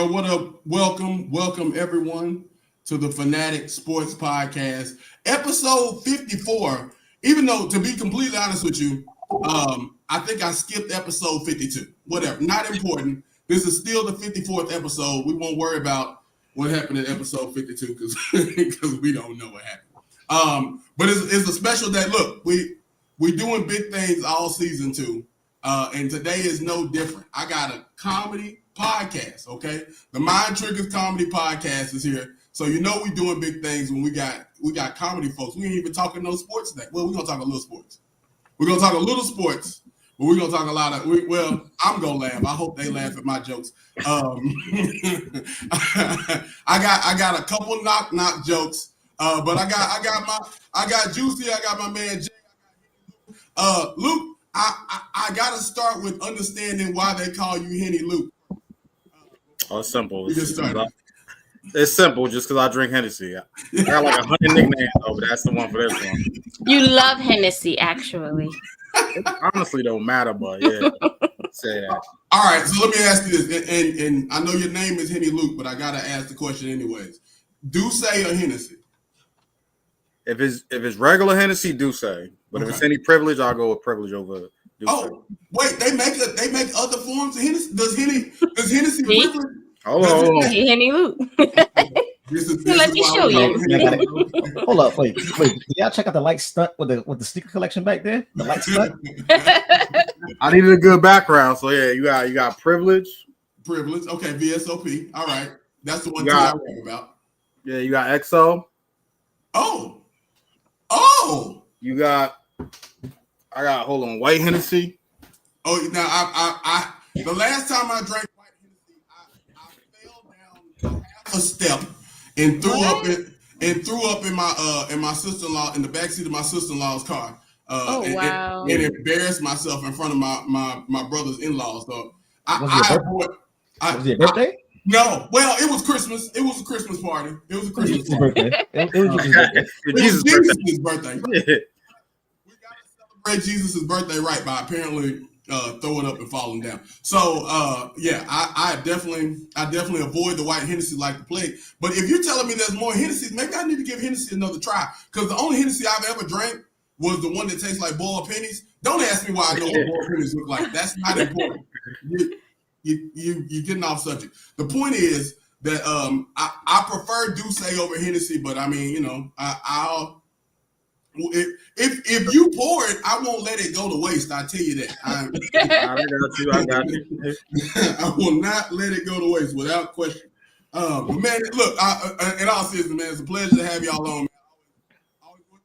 bro? What up? Welcome everyone to the Fanatic Sports Podcast, episode 54. Even though, to be completely honest with you, I think I skipped episode 52. Whatever, not important. This is still the 54th episode. We won't worry about what happened in episode 52 because we don't know what happened. But it's a special day. Look, we doing big things all season 2, and today is no different. I got a comedy podcast, okay? The Mind Triggers Comedy Podcast is here. So you know we doing big things when we got comedy folks. We ain't even talking no sports today. Well, we're gonna talk a little sports. We're gonna talk a little sports, but we're gonna talk a lot of I'm gonna laugh. I hope they laugh at my jokes. I got a couple knock jokes. But I got Juicy, I got my man Jay, Luke, I gotta start with understanding why they call you Henny Luke. Oh, it's simple. It's simple just because I drink Hennessy. I got like 100 nicknames, though, but that's the one for this one. You love Hennessy, actually. It honestly don't matter, but yeah. Say that. All right, so let me ask you this, and I know your name is Henny Luke, but I gotta ask the question anyways. Douce or Hennessy? If it's regular Hennessy, Douce. But if it's any privilege, I'll go with privilege over Douce. Oh, wait, they make other forms of Hennessy? Does Hennessy privilege? Oh, Henny Luke. Let me show you. Hold up, wait. Did y'all check out the light stunt with the sticker collection back there? The light stunt. I needed a good background, so yeah, you got privilege. Privilege, okay. VSOP. All right, that's the one I read about. Yeah, you got XO. Oh. I got white Hennessy. Oh, now I the last time I drank white Hennessy, I fell down half a step and threw up in my sister-in-law in the backseat of my sister-in-law's car. Wow! And embarrassed myself in front of my brother's in-laws. So was it your birthday? No, well, it was Christmas. It was a Christmas party. It was a Christmas party. It was Jesus' birthday. Yeah. We got to celebrate Jesus' birthday right by apparently throwing up and falling down. So I definitely avoid the white Hennessy like the plague. But if you're telling me there's more Hennessy, maybe I need to give Hennessy another try. Because the only Hennessy I've ever drank was the one that tastes like boiled pennies. Don't ask me why I know what boiled pennies look like. That's not important. You're getting off subject. The point is that I prefer Douce over Hennessy, but I mean, I'll if you pour it, I won't let it go to waste. I tell you that. I got you. I will not let it go to waste without question. But man, look, in all seriousness, man, it's a pleasure to have y'all on.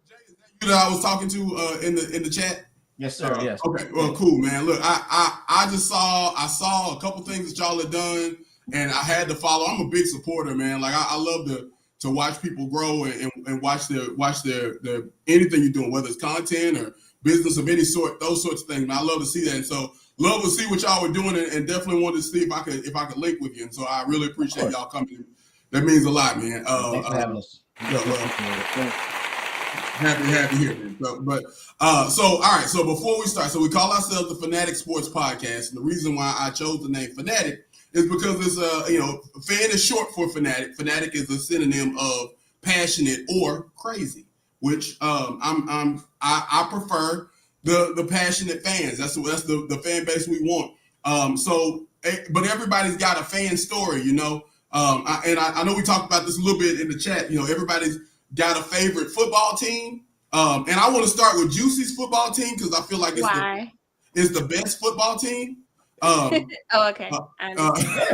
Jay, is that you that I was talking to in the chat? Yes, sir. Yes. Okay. Well, cool, man. Look, I saw a couple things that y'all have done, and I had to follow. I'm a big supporter, man. Like I love to watch people grow and watch their anything you're doing, whether it's content or business of any sort, those sorts of things. And I love to see that. And so love to see what y'all were doing, and definitely wanted to see if I could link with you. And so I really appreciate y'all coming. That means a lot, man. Thanks for having us. Happy here, man. So all right. So before we start, so we call ourselves the Fanatic Sports Podcast, and the reason why I chose the name Fanatic is because it's fan is short for fanatic. Fanatic is a synonym of passionate or crazy, which I prefer the passionate fans. That's the fan base we want. But everybody's got a fan story, I know we talked about this a little bit in the chat. Everybody's got a favorite football team. And I want to start with Juicy's football team because I feel like it's the best football team. Okay.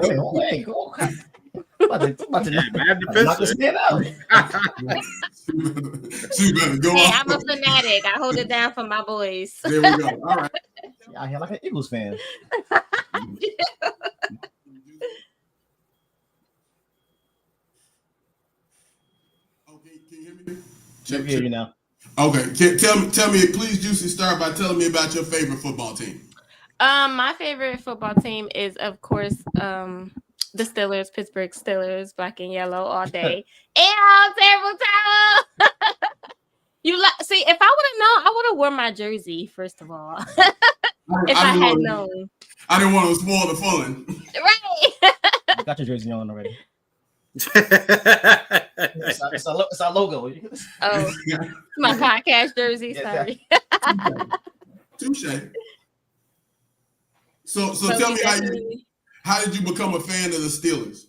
Wait, go on. About to knock this man out. I'm a fanatic. I hold it down for my boys. There we go. All right. I hear like an Eagles fan. Can you hear me? Check hear you now. Okay. Tell me, please, Juicy, start by telling me about your favorite football team. My favorite football team is, of course, the Steelers, Pittsburgh Steelers, black and yellow all day. Terrible towel. See, if I would have known, I would have worn my jersey, first of all. If I had known. I didn't want to spoil the fun. Right. got your jersey on already. Touche. It's our logo. Oh, my podcast jersey. Yeah, Sorry. Touche. So tell me how did you become a fan of the Steelers?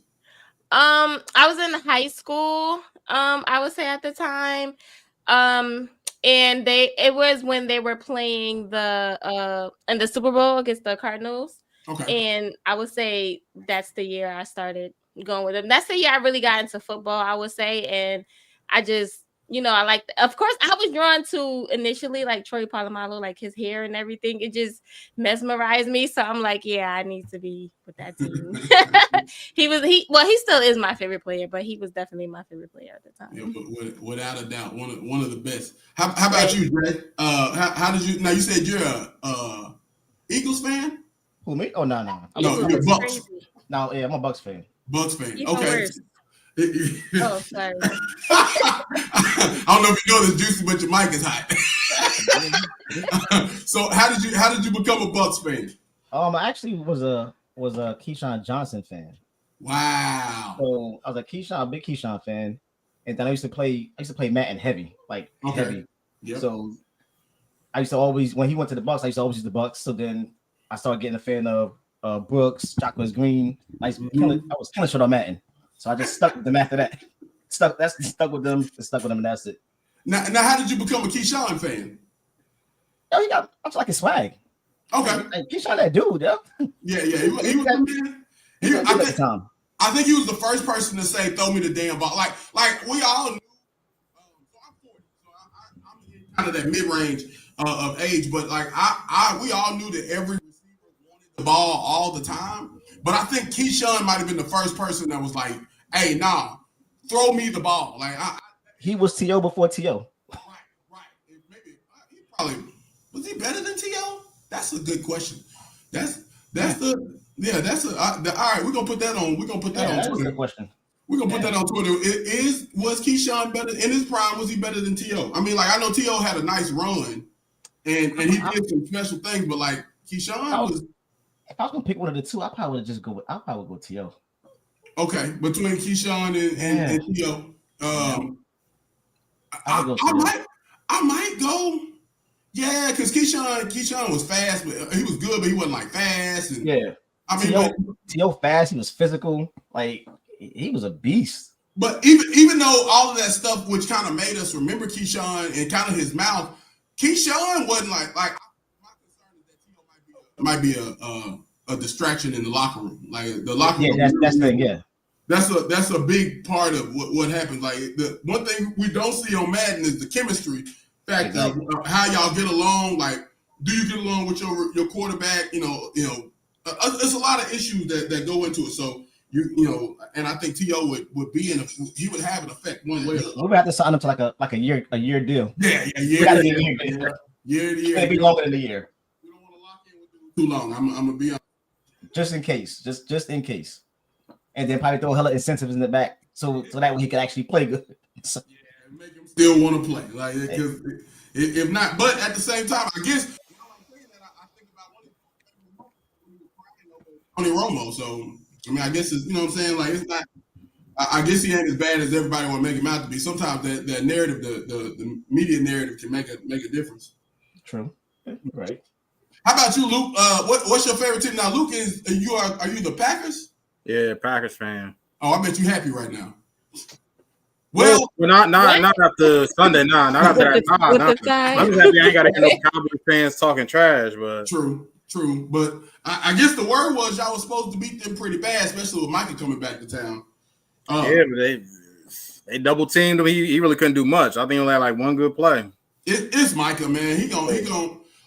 I was in high school. I would say at the time. And it was when they were playing in the Super Bowl against the Cardinals. Okay. And I would say that's the year I started going with them. That's the year I really got into football, I would say. And I just, I like, of course, I was drawn to initially like Troy Polamalu, like his hair and everything. It just mesmerized me. So I'm like, yeah, I need to be with that team. He still is my favorite player, but he was definitely my favorite player at the time. Yeah, but without a doubt, one of the best. How about you, Dre? How did you? Now you said you're a Eagles fan. Who, me? Oh no, No, you're Bucks. No, yeah, I'm a Bucks fan. Bucks fan. Even Okay. worse. Oh, sorry. I don't know if you know this, Juicy, but your mic is hot. So how did you become a Bucks fan? I actually was a Keyshawn Johnson fan. Wow. So I was a big Keyshawn fan, and then I used to play Madden heavy, like heavy. Yep. So I used to always, when he went to the Bucks, I used to always use the Bucks. So then I started getting a fan of Brooks, Chocolate Green. I was kind of short on Madden, so I just stuck with them after that. Stuck with them, and that's it. Now, how did you become a Keyshawn fan? Oh, I'm like his swag. Okay. Like, Keyshawn, that dude, yeah. Yeah. He was the man. I think he was the first person to say, "Throw me the damn ball." Like we all knew. So I'm 40, so I'm in kind of that mid range of age, but like we all knew that every receiver wanted the ball all the time. But I think Keyshawn might have been the first person that was like, "Hey, nah, throw me the ball." Like he was T.O. before T.O. Right. Maybe he probably was he better than T.O.? That's a good question. All right. We're gonna put that on. We're gonna put that on Twitter. That's a good question. We're gonna put that on Twitter. Was Keyshawn better in his prime? Was he better than T.O.? I mean, like I know T.O. had a nice run, and he did some special things, but like Keyshawn was. If I was gonna pick one of the two, I probably would go T.O. Okay, between Keyshawn and T.O. I might go. Yeah, because Keyshawn was fast, but he was good, but he wasn't like fast. And, yeah, I mean, T.O. fast. He was physical. Like he was a beast. But even though all of that stuff, which kind of made us remember Keyshawn and kind of his mouth, Keyshawn wasn't like. My concern is that T.O. might be a distraction in the locker room. Like the locker room. Yeah, that's the thing. Yeah. That's a big part of what happens. Like the one thing we don't see on Madden is the chemistry factor, exactly. How y'all get along. Like, do you get along with your quarterback? There's a lot of issues that go into it. So and I think T.O. would be he would have an effect one way or the other. We would have to sign him to like a year deal. Yeah, year to year. It'd be longer than a year. We don't want to lock in with it too long. I'm gonna be honest. Just in case, just in case. And then probably throw hella incentives in the back, so that way he could actually play good. Yeah, make him still want to play. Like, because if not, but at the same time, I guess I'm saying that I think about Tony Romo. So I mean, I guess it's what I'm saying. Like it's not. I guess he ain't as bad as everybody want to make him out to be. Sometimes that narrative, the media narrative, can make a difference. True. Right. How about you, Luke? What's your favorite team now? Luke, are you the Packers? Yeah, Packers fan. Oh, I bet you happy right now. Well, not after Sunday. Not after that. I'm just happy I ain't got to hear no Cowboys fans talking trash. But true. But I guess the word was y'all was supposed to beat them pretty bad, especially with Micah coming back to town. Yeah, but they double teamed him. He really couldn't do much. I think he only had like one good play. It's Micah, man. He gonna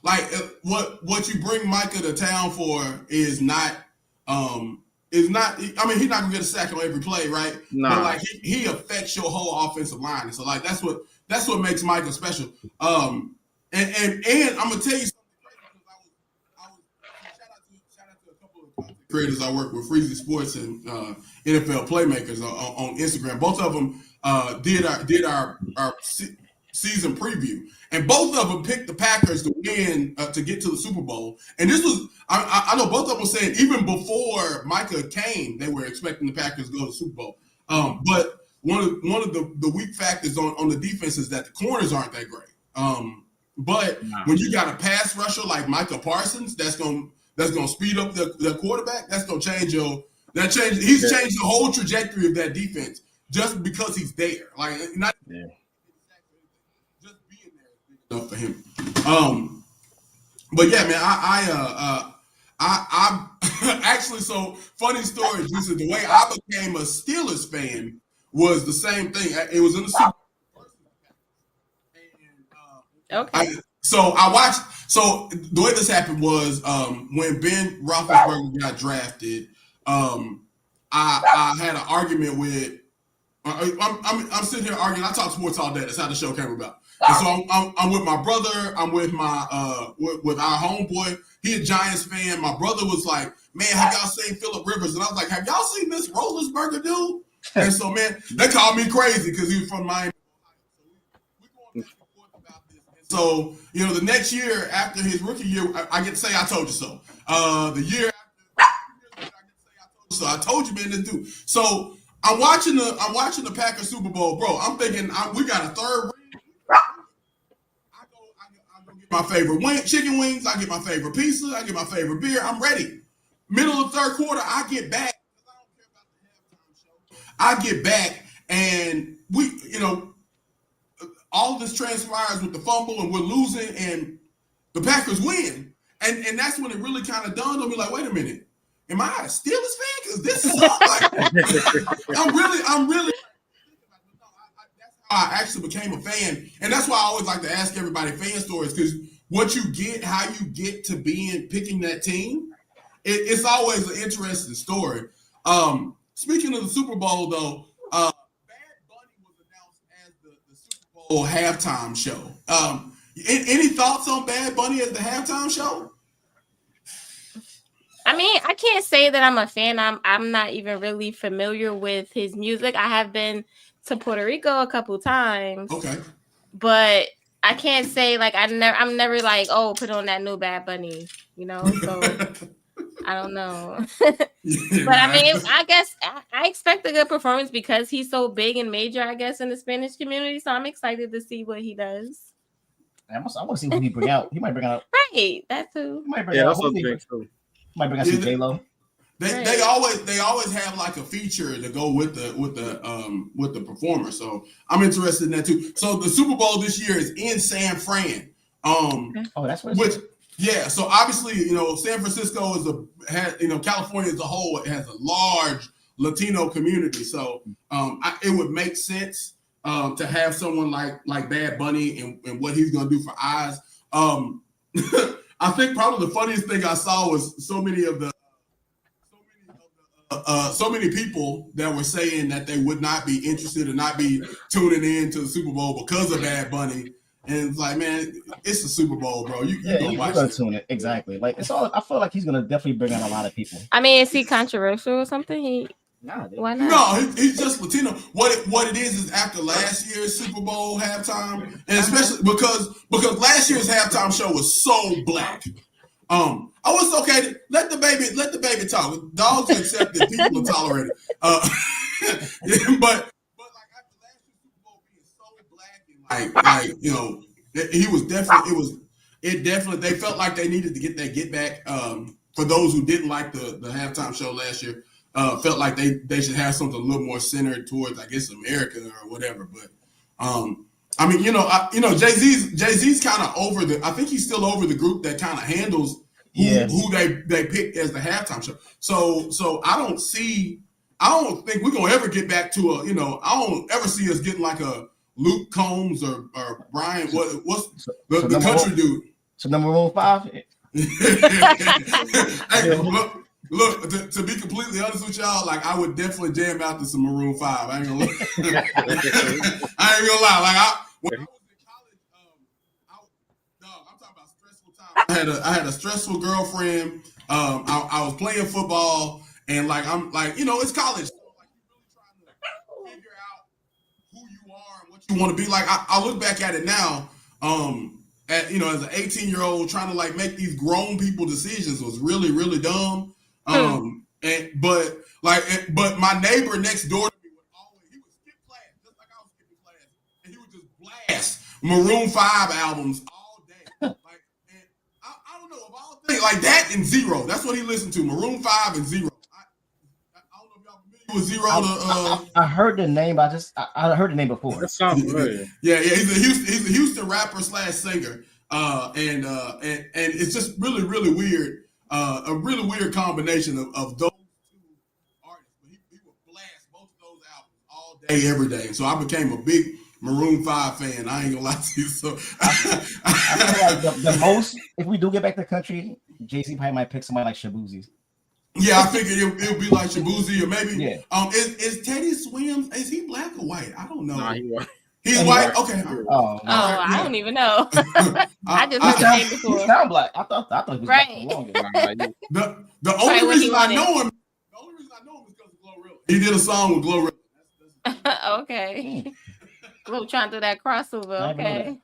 like what you bring Micah to town for is not. I mean, he's not gonna get a sack on every play, right? No. But like he affects your whole offensive line, and so like that's what makes Micah special. And I'm gonna tell you something. I was shout out to a couple of content creators I work with, Freezy Sports and NFL Playmakers on Instagram. Both of them did our season preview, and both of them picked the Packers to win to get to the Super Bowl. And this was I know both of them were saying even before Micah came, they were expecting the Packers to go to the Super Bowl. But one of the weak factors on the defense is that the corners aren't that great. But when you got a pass rusher like Micah Parsons, that's gonna speed up the quarterback. That's gonna change He's changed the whole trajectory of that defense just because he's there. Like not just being there is big enough for him. But yeah, man, I actually, so funny story. Just the way I became a Steelers fan was the same thing. It was in the Super Bowl. Okay. So I watched. So the way this happened was when Ben Roethlisberger got drafted. I had an argument with. I'm sitting here arguing. I talk sports all day. That's how the show came about. And so I'm with my brother. I'm with my with our homeboy. He a Giants fan. My brother was like, "Man, have y'all seen Phillip Rivers?" And I was like, "Have y'all seen this Roethlisberger dude?" And so, man, they called me crazy because he was from Miami. We going back and forth about this. And so, you know, the next year after his rookie year, I get to say I told you so. The year after, I get to say I told you so. I told you, man, this dude. So I'm watching the Packers Super Bowl, bro. I'm thinking we got a third ring. I go get my favorite chicken wings. I get my favorite pizza. I get my favorite beer. I'm ready. Middle of the third quarter, I get back. I get back, and we, you know, all this transpires with the fumble, and we're losing, and the Packers win. And that's when it really kind of dawned on me, like, wait a minute, am I a Steelers fan? Because this is like, I'm really. That's how I actually became a fan, and that's why I always like to ask everybody fan stories, because what you get, how you get to picking that team, it's always an interesting story. Speaking of the Super Bowl, though, Bad Bunny was announced as the Super Bowl halftime show. Any thoughts on Bad Bunny as the halftime show? I mean, I can't say that I'm a fan. I'm not even really familiar with his music. I have been to Puerto Rico a couple times. Okay. But I can't say like I'm never like, oh, put on that new Bad Bunny, you know? So I don't know. Yeah, but I mean, I guess I expect a good performance because he's so big and major, I guess, in the Spanish community. So I'm excited to see what he does. I want to see who he bring out. He might bring out. Right, that too. He might bring out. Might bring out some J-Lo. They always have like a feature to go with the performer. So I'm interested in that too. So the Super Bowl this year is in San Fran. That's what. Yeah, so obviously, you know, San Francisco California as a whole, it has a large Latino community. So it would make sense to have someone like Bad Bunny and what he's going to do for eyes. I think probably the funniest thing I saw was so many people that were saying that they would not be interested or not be tuning in to the Super Bowl because of Bad Bunny. And it's like, man, it's the Super Bowl, bro. You gonna tune it. Exactly. Like it's all. I feel like he's gonna definitely bring out a lot of people. I mean, is he controversial or something? Why not? No, he's just Latino. What it is after last year's Super Bowl halftime, and especially because last year's halftime show was so black. I was okay. Let the baby talk. Dogs are accepted, people are tolerated. But like after last year's Super Bowl being so black and like you know, he was definitely they felt like they needed to get that get back. For those who didn't like the halftime show last year, felt like they should have something a little more centered towards, I guess, America or whatever. But I mean, Jay-Z's kind of over I think he's still over the group that kind of handles who they picked as the halftime show. So I don't think we're gonna ever get back to I don't ever see us getting like a Luke Combs or Brian. What's the country dude? So number 5. Hey, look, to be completely honest with y'all, like I would definitely jam out to some Maroon 5. I ain't gonna lie. Like when I was in college, I'm talking about stressful time. I had a stressful girlfriend. I was playing football, and like I'm like, it's college. So like you're really trying to figure out who you are and what you want to be. Like I look back at it now, as an 18-year-old trying to like make these grown people decisions was really, really dumb. But my neighbor next door to me he would skip class just like I was skipping class, and he would just blast Maroon 5 albums all day. Like, and I don't know of all things like that and Zero. That's what he listened to, Maroon 5 and Zero. I don't know if y'all familiar with Zero. I heard the name, but I heard the name before. That sounds familiar. Yeah, he's a Houston rapper / singer, and it's just really, really weird. A really weird combination of those two artists. But he would blast both of those albums all day, every day. So I became a big Maroon 5 fan. I ain't gonna lie to you. So I feel like the most, if we do get back to the country, Jay-Z probably might pick somebody like Shabuzi. Yeah, I figured it would be like Shabuzi or maybe. Yeah. Is Teddy Swims? Is he black or white? I don't know. Nah, he white. He's white. Okay. Oh, I don't even know. I just heard the name before. He sound black. I thought he was Right. black. The only reason I know him is because of Glorilla. He did a song with Glorilla. Okay. We're trying to do that crossover. Okay.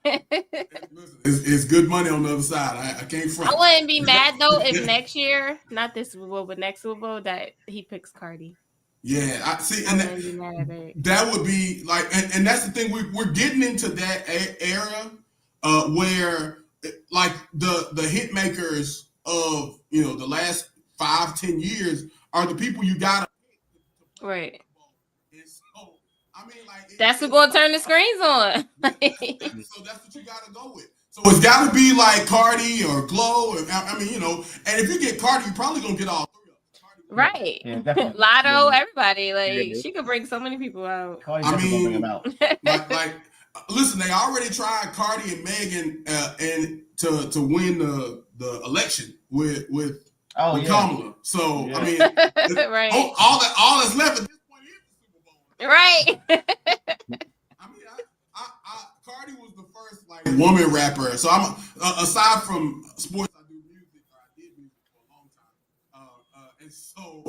It's good money on the other side. I can't front. I wouldn't be mad though if next year, not this Super Bowl, but next Super Bowl, that he picks Cardi. Yeah, I see, and that would be like, and that's the thing. We're getting into that era where like the hit makers of the last 5-10 years are the people you gotta pick. Right. And so I mean, like that's who's gonna turn the screens on. So that's what you gotta go with. So it's gotta be like Cardi or Glow. I mean, and if you get Cardi, you're probably gonna get all. Right. Yeah, Lotto, everybody. Like, she could bring so many people out. I mean, like, listen, they already tried Cardi and Megan and to win the election with Kamala. So I mean, right. all that's left at this point is the Super Bowl. Right. I mean, Cardi was the first like woman rapper. So I'm aside from sports. So,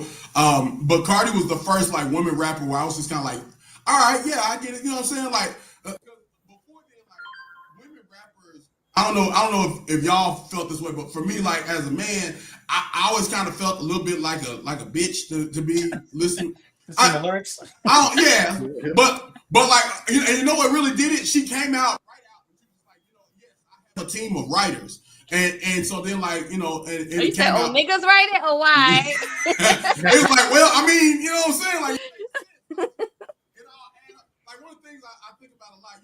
but Cardi was the first like woman rapper where I was just kind of like, all right, yeah, I get it. You know what I'm saying? Like before then, like women rappers, I don't know if y'all felt this way, but for me, like as a man, I always kind of felt a little bit like a bitch to be listening. The lyrics. Yeah, but like you know what really did it? She came out right out and she was like, yes, I have a team of writers. And so then like and you said niggas write it or why? It was like, well, I mean, you know what I'm saying? Like it all adds up. Like one of the things I think about a lot,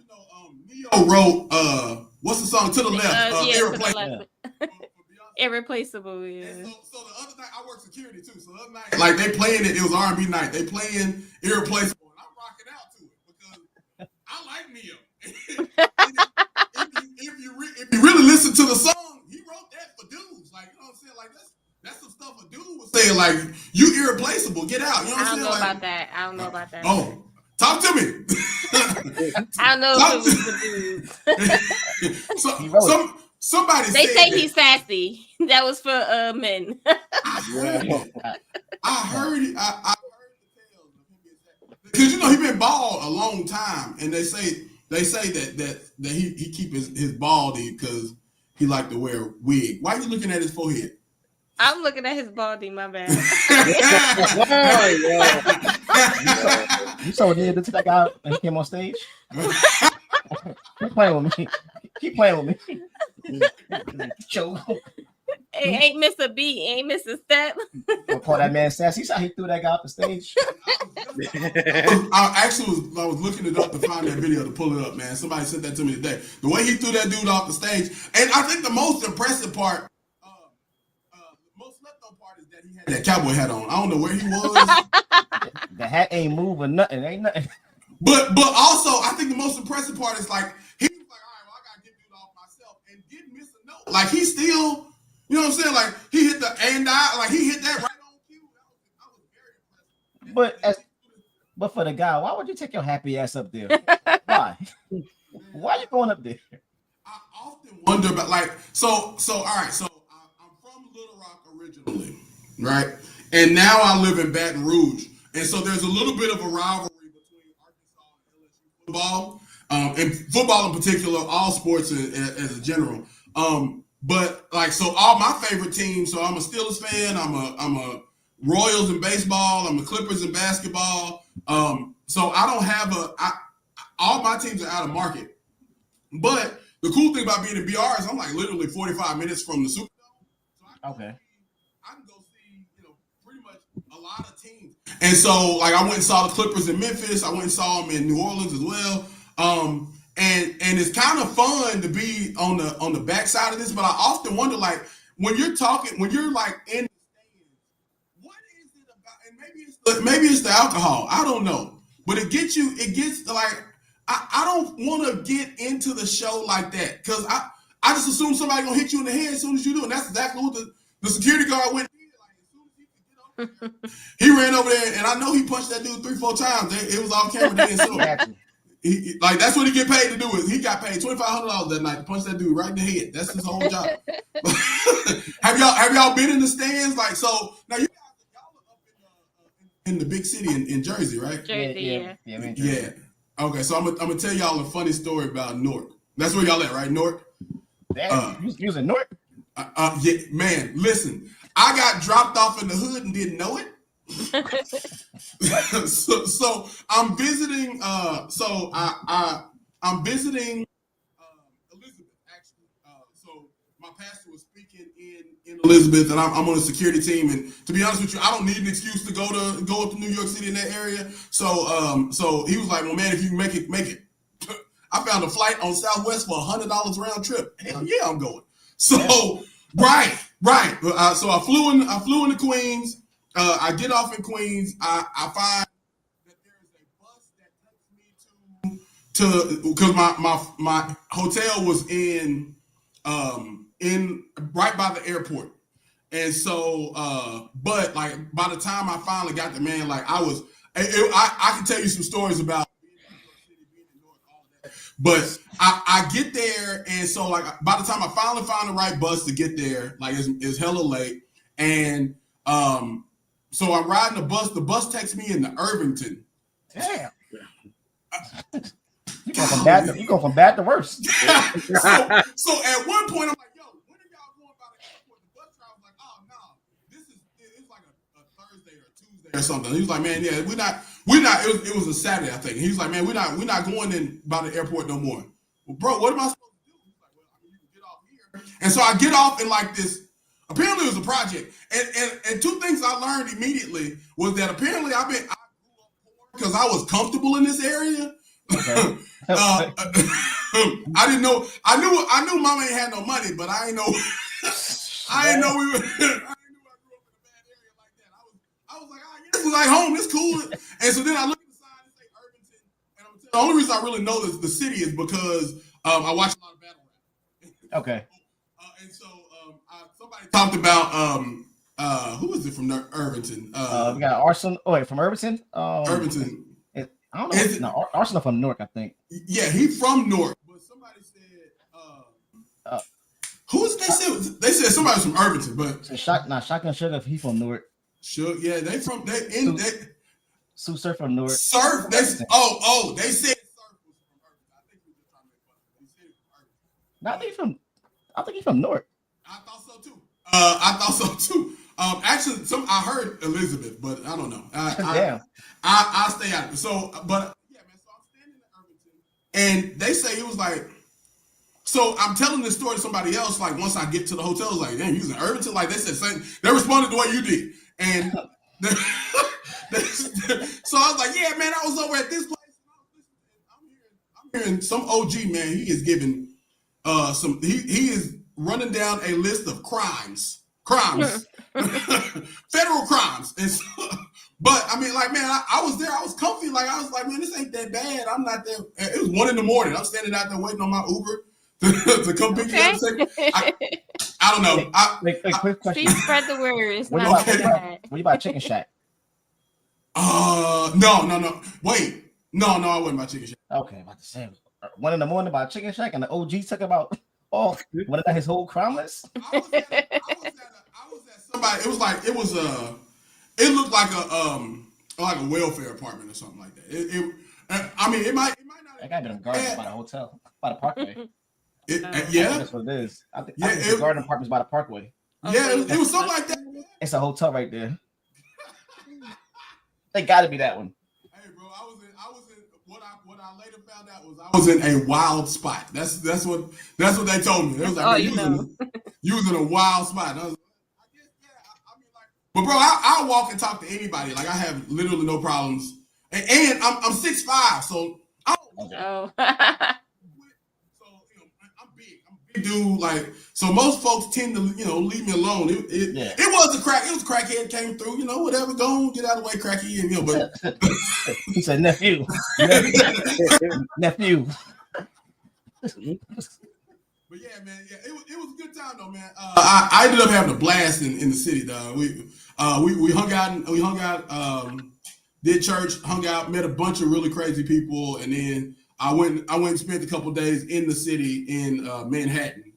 Neo wrote what's the song To the Left? Irreplaceable. Irreplaceable, yeah. And so the other night I work security too. So the other night, like they playing it was R&B night. They playing Irreplaceable, and I'm rocking out to it because I like Neo. If you really listen to the song, he wrote that for dudes. Like, you know what I'm saying? Like that's some stuff a dude was saying. Like, you irreplaceable, get out. You know what I'm saying? I don't know about that. Oh, talk to me. I don't know if it was for dudes. Somebody they said say that. he's sassy. That was for men. I heard it. I heard the tales of him because he been bald a long time, and they say that he keep his baldy because he like to wear a wig. Why are you looking at his forehead? I'm looking at his baldy, my bad. You saw the that guy when he came on stage? Keep playing with me. Keep playing with me. Show. Ain't miss a beat, ain't miss a step. I'll call that man sassy. You saw he threw that guy off the stage. I was looking it up to find that video to pull it up, man. Somebody sent that to me today. The way he threw that dude off the stage, and I think the most impressive part, most slept on part is that he had that cowboy hat on. I don't know where he was. The hat ain't moving, nothing, ain't nothing. But also, I think the most impressive part is like he was like, all right, well, I gotta get dude off myself, and didn't miss a note. Like he still. You know what I'm saying? Like he hit the like he hit that right on cue. I was very impressed. But for the guy, why would you take your happy ass up there? Why? Why are you going up there? I often wonder about so all right. So I'm from Little Rock originally, right? And now I live in Baton Rouge, and so there's a little bit of a rivalry between Arkansas and LSU football. and football in particular, all sports as a general. But like, so all my favorite teams. So I'm a Steelers fan. I'm a Royals in baseball. I'm a Clippers in basketball. So I don't have all my teams are out of market. But the cool thing about being in BR is I'm like literally 45 minutes from the Superdome. So I can go see, pretty much a lot of teams. And so like I went and saw the Clippers in Memphis. I went and saw them in New Orleans as well. And it's kind of fun to be on the backside of this, but I often wonder, like, when you're like in the stands, what is it about? And maybe it's the alcohol. I don't know, but it gets like I don't want to get into the show like that because I just assume somebody gonna hit you in the head as soon as you do, and that's exactly what the security guard went. Like, as soon as he could get over there, he ran over there, and I know he punched that dude 3-4 times. It was off camera then, so. Like that's what he get paid to do. Is he got paid $2,500 that night to punch that dude right in the head? That's his whole job. have y'all been in the stands? Like, so now y'all are up in the big city in Jersey, right? Jersey, yeah. Okay, so I'm gonna tell y'all a funny story about Newark. That's where y'all at, right? Newark. You was in Newark? Yeah, man. Listen, I got dropped off in the hood and didn't know it. so I'm visiting. I'm visiting Elizabeth actually. So my pastor was speaking in Elizabeth, and I'm on a security team. And to be honest with you, I don't need an excuse to go up to New York City in that area. So he was like, "Well, man, if you can make it." I found a flight on Southwest for $100 round trip. Hell yeah, I'm going. So right. So I flew into Queens. I get off in Queens. I find that there is a bus that takes me to because my hotel was in right by the airport, and so but like by the time I finally got there, man, like I can tell you some stories about being in New York City, being in Newark, all of that. But I get there, and so like by the time I finally find the right bus to get there, like it's hella late, and so I'm riding the bus. The bus takes me into Irvington. Damn. You go from bad to worse. So at one point I'm like, yo, when are y'all going by the airport? The bus driver was like, oh no, it's like a Thursday or Tuesday or something. He was like, man, yeah, we're not. It was a Saturday, I think. He was like, man, we're not going in by the airport no more. Well, bro, what am I supposed to do? He's like, well, I mean, you can get off here. And so I get off in like this. Apparently it was a project, and two things I learned immediately was that apparently I grew up poor because I was comfortable in this area. Okay. I didn't know. I knew Mama ain't had no money, but I ain't know. I didn't know I grew up in a bad area like that. I was like, this is like home. It's cool. And so then I look at the sign and say Irvington, and the only reason I really know the city is because I watch a lot of battle rap. Okay. And so somebody talked about who is it from Irvington? We got Arsenal. Oh wait, from Irvington. Irvington. I don't know. No, Arsenal from Newark, I think. Yeah, he's from Newark. But somebody said who is they said? They said somebody from Irvington, but Shotgun Sugar. He from Newark. Sure, yeah, they from Sue Surf from Newark. Surf. They said Surf was from Irvington. I think he was just trying to make fun of him. He said he was from Irvington. No, I think he's from Newark. I thought so too. Actually, I heard Elizabeth, but I don't know. I stay out of it. So, but yeah, man. So I'm standing in Irvington, and they say it was like. So I'm telling this story to somebody else. Like once I get to the hotel, I was like, "Damn, you was in Irvington." Like they said, they responded the way you did, and so I was like, "Yeah, man, I was over at this place." I'm hearing some OG man. He is giving He is running down a list of crimes, federal crimes. And so, but I mean, like, man, I was there. I was comfy. Like, I was like, man, this ain't that bad. I'm not there. It was 1 a.m. I'm standing out there waiting on my Uber to come pick me up. I don't know. Quick question. Please spread the word. It's what not you about Chicken Shack? No. Wait. No, I wasn't by Chicken Shack. Okay, about to say 1 a.m. by Chicken Shack, and the OG talk about what about his whole crime list? I was at somebody. It looked like a welfare apartment or something like that. I mean, it might not That guy been in garden by the hotel, by the parkway. Yeah, that's what it is. I think Yeah, the garden apartments by the parkway. yeah, it was something like that. It's a hotel right there. They got to be that one. Hey, bro, I was in. What I later found out was I was in a wild spot. That's what they told me. It was like, you was in a wild spot. And I was like, I guess, yeah. I mean, like, but bro, I'll walk and talk to anybody. Like, I have literally no problems. And I'm 6'5", so I don't. Oh. So I'm big dude. Like, so most folks tend to leave me alone. It was a crackhead came through. Whatever. Go on, get out of the way, cracky. And but he said nephew. Nephew. But yeah, man, it was a good time though, man. I ended up having a blast in the city, dog. We hung out, did church, hung out, met a bunch of really crazy people, and then I went and spent a couple of days in the city in Manhattan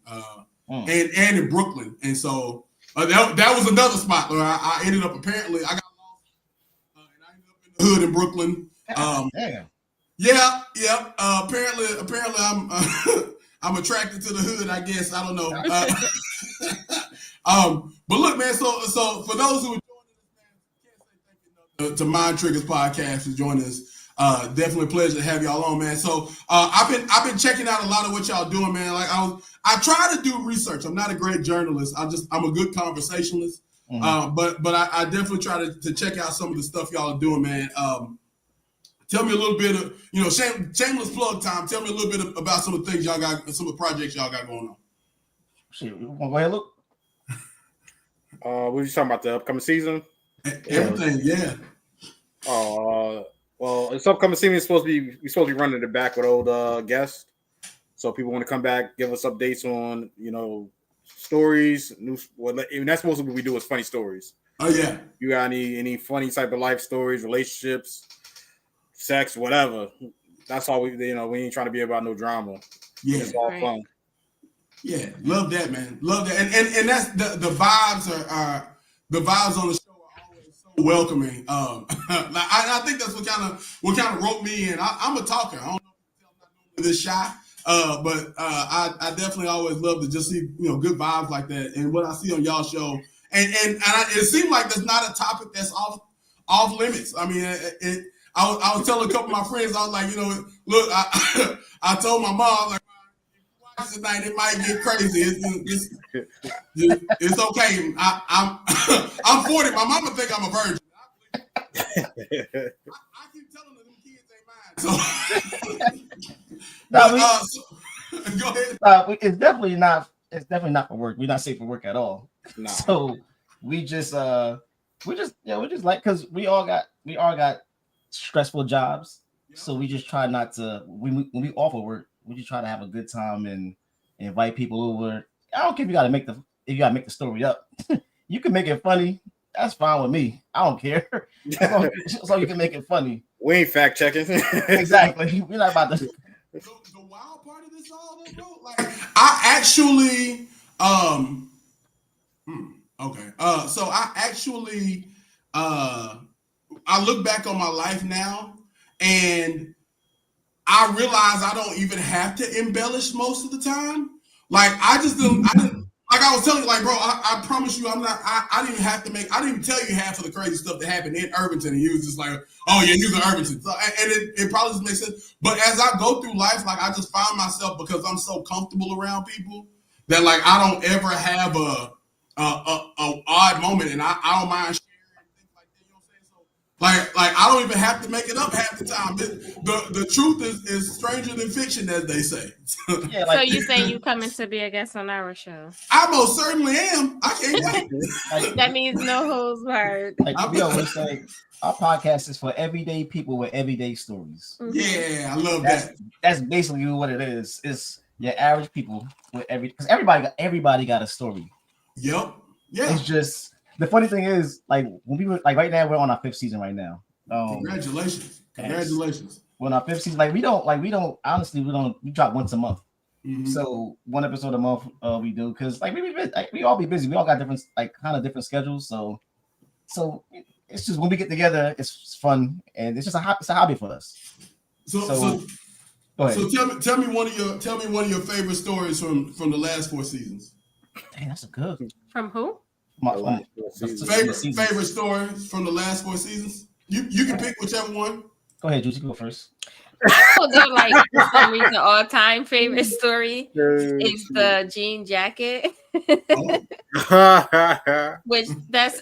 and in Brooklyn, and so that was another spot where I ended up apparently I got lost and I ended up in the hood in Brooklyn. Damn. Yeah. Apparently, I'm attracted to the hood. I guess I don't know. But look, man. So for those who are joining us, man, can't say thank you to Mind Triggers podcast for joining us. Definitely a pleasure to have y'all on, man. So I've been checking out a lot of what y'all doing, man. Like I try to do research. I'm not a great journalist. I'm a good conversationalist. But I definitely try to check out some of the stuff y'all are doing, man. Tell me a little bit of, shameless plug time. Tell me a little bit about some of the things y'all got, some of the projects y'all got going on. Shit, you want to go ahead, Luke? What were you talking about, the upcoming season? Everything, yeah. Well, this upcoming season is supposed to be running it back with old guests. So people want to come back, give us updates on, stories, news. Well, that's supposed to be what we do is funny stories. Oh yeah. You got any funny type of life stories, relationships, sex, whatever. That's all we ain't trying to be about no drama. Yeah, it's all fun. Yeah, love that, man. Love that, and that's the vibes are the vibes on the show are always so welcoming. I think that's what kind of roped me in. I'm a talker. I don't know if I'm not this shy, but I definitely always love to just see good vibes like that. And what I see on y'all show, and it seems like there's not a topic that's off limits. I mean, I was telling a couple of my friends, I was like, look, I told my mom, like, watch tonight, it might get crazy. It's okay. I'm 40. My mama think I'm a virgin. I keep telling them kids ain't mine. So, go ahead. It's definitely not. It's definitely not for work. We're not safe for work at all. No. So we just like, because we all got stressful jobs. Yep. So we just try not to. When we offer work, we just try to have a good time and invite people over. I don't care if you gotta make the story up. You can make it funny. That's fine with me. I don't care. So you can make it funny. We ain't fact checking. Exactly. We're not about to. The wild part of this all, though, bro. Like I actually, okay. So I actually, I look back on my life now, and I realize I don't even have to embellish most of the time. Like I didn't, like I was telling you, like, bro, I promise you, I didn't even tell you half of the crazy stuff that happened in Irvington. And you was just like, oh yeah, you was in Irvington. So, and it probably just makes sense. But as I go through life, like I just find myself, because I'm so comfortable around people, that like, I don't ever have a odd moment, and I don't mind sharing things like that. You know what I'm saying? So like I don't even have to make it up half the time. The truth is stranger than fiction, as they say. Yeah, so you say you coming to be a guest on our show? I most certainly am. I can't wait. That means no holds barred. Like we always say, our podcast is for everyday people with everyday stories. Mm-hmm. Yeah, I love that. That's basically what it is. It's your average people with because everybody got a story. Yep. Yeah. It's just the funny thing is, like when we were like right now, we're on our 5th season right now. Congratulations. We're on our 5th season. We drop once a month. Mm-hmm. So one episode a month we do, because like we all be busy. We all got different different schedules. So it's just when we get together, it's fun, and it's just it's a hobby for us. So Go ahead. So tell me one of your favorite stories from the last 4 seasons. Dang, that's a good. From who? Favorite stories from the last 4 seasons. You can pick whichever one. Go ahead, Juicy. Go first. I don't know, like for some reason, all-time favorite story is the jean jacket, which that's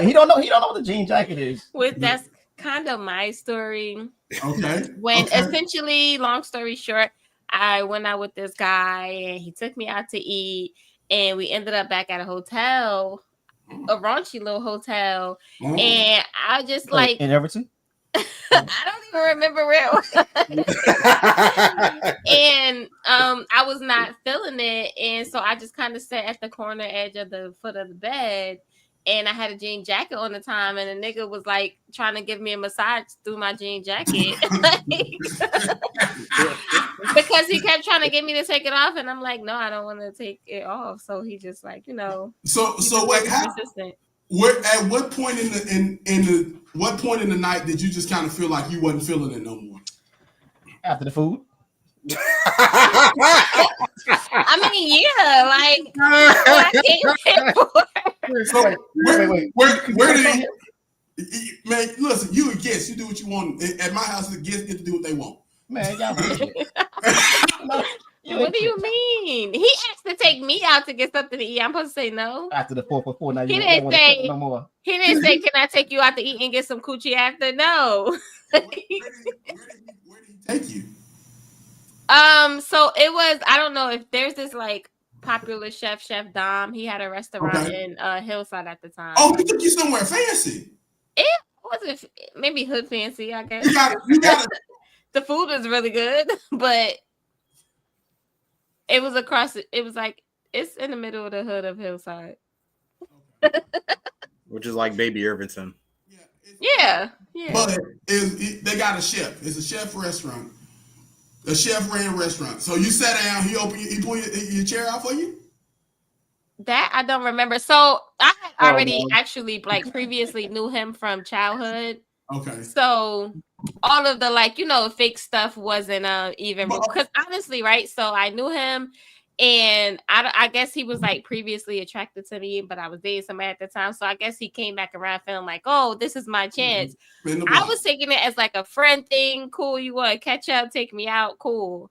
He don't know what the jean jacket is. that's kind of my story. Okay. When essentially, long story short, I went out with this guy and he took me out to eat, and we ended up back at a hotel, a raunchy little hotel, and I just like in Everton. I don't even remember where it was. And I was not feeling it. And so I just kind of sat at the corner edge of the foot of the bed. And I had a jean jacket on the time. And the nigga was like trying to give me a massage through my jean jacket. Because he kept trying to get me to take it off. And I'm like, no, I don't want to take it off. So he just like, So wait, persistent. At what point in the night did you just kind of feel like you wasn't feeling it no more? After the food. I mean, yeah, like what I came here for. So Wait. Where did he? Man, listen, you a guest. You do what you want. At my house, the guests get to do what they want. Man, y'all. What do you mean? He asked to take me out to get something to eat. I'm supposed to say no. After the 4 for 4, now He you didn't don't say no more. He didn't say, "Can I take you out to eat and get some coochie after?" No. Where did he take you? So it was. I don't know if there's this like popular Chef Dom. He had a restaurant in Hillside at the time. Oh, he took you somewhere fancy. It wasn't maybe hood fancy. I guess you got it. The food was really good, but it was across. It was like it's in the middle of the hood of Hillside, which is like Baby Irvington. Yeah. But they got a chef. It's a chef restaurant. A chef ran restaurant. So you sat down. He pulled your chair out for you. That I don't remember. So I had already actually like previously knew him from childhood. Okay. So all of the fake stuff wasn't even because honestly, right? So I knew him, and I guess he was like previously attracted to me, but I was dating somebody at the time. So I guess he came back around feeling like, oh, this is my chance. I was taking it as like a friend thing. Cool, you want to catch up, take me out, cool.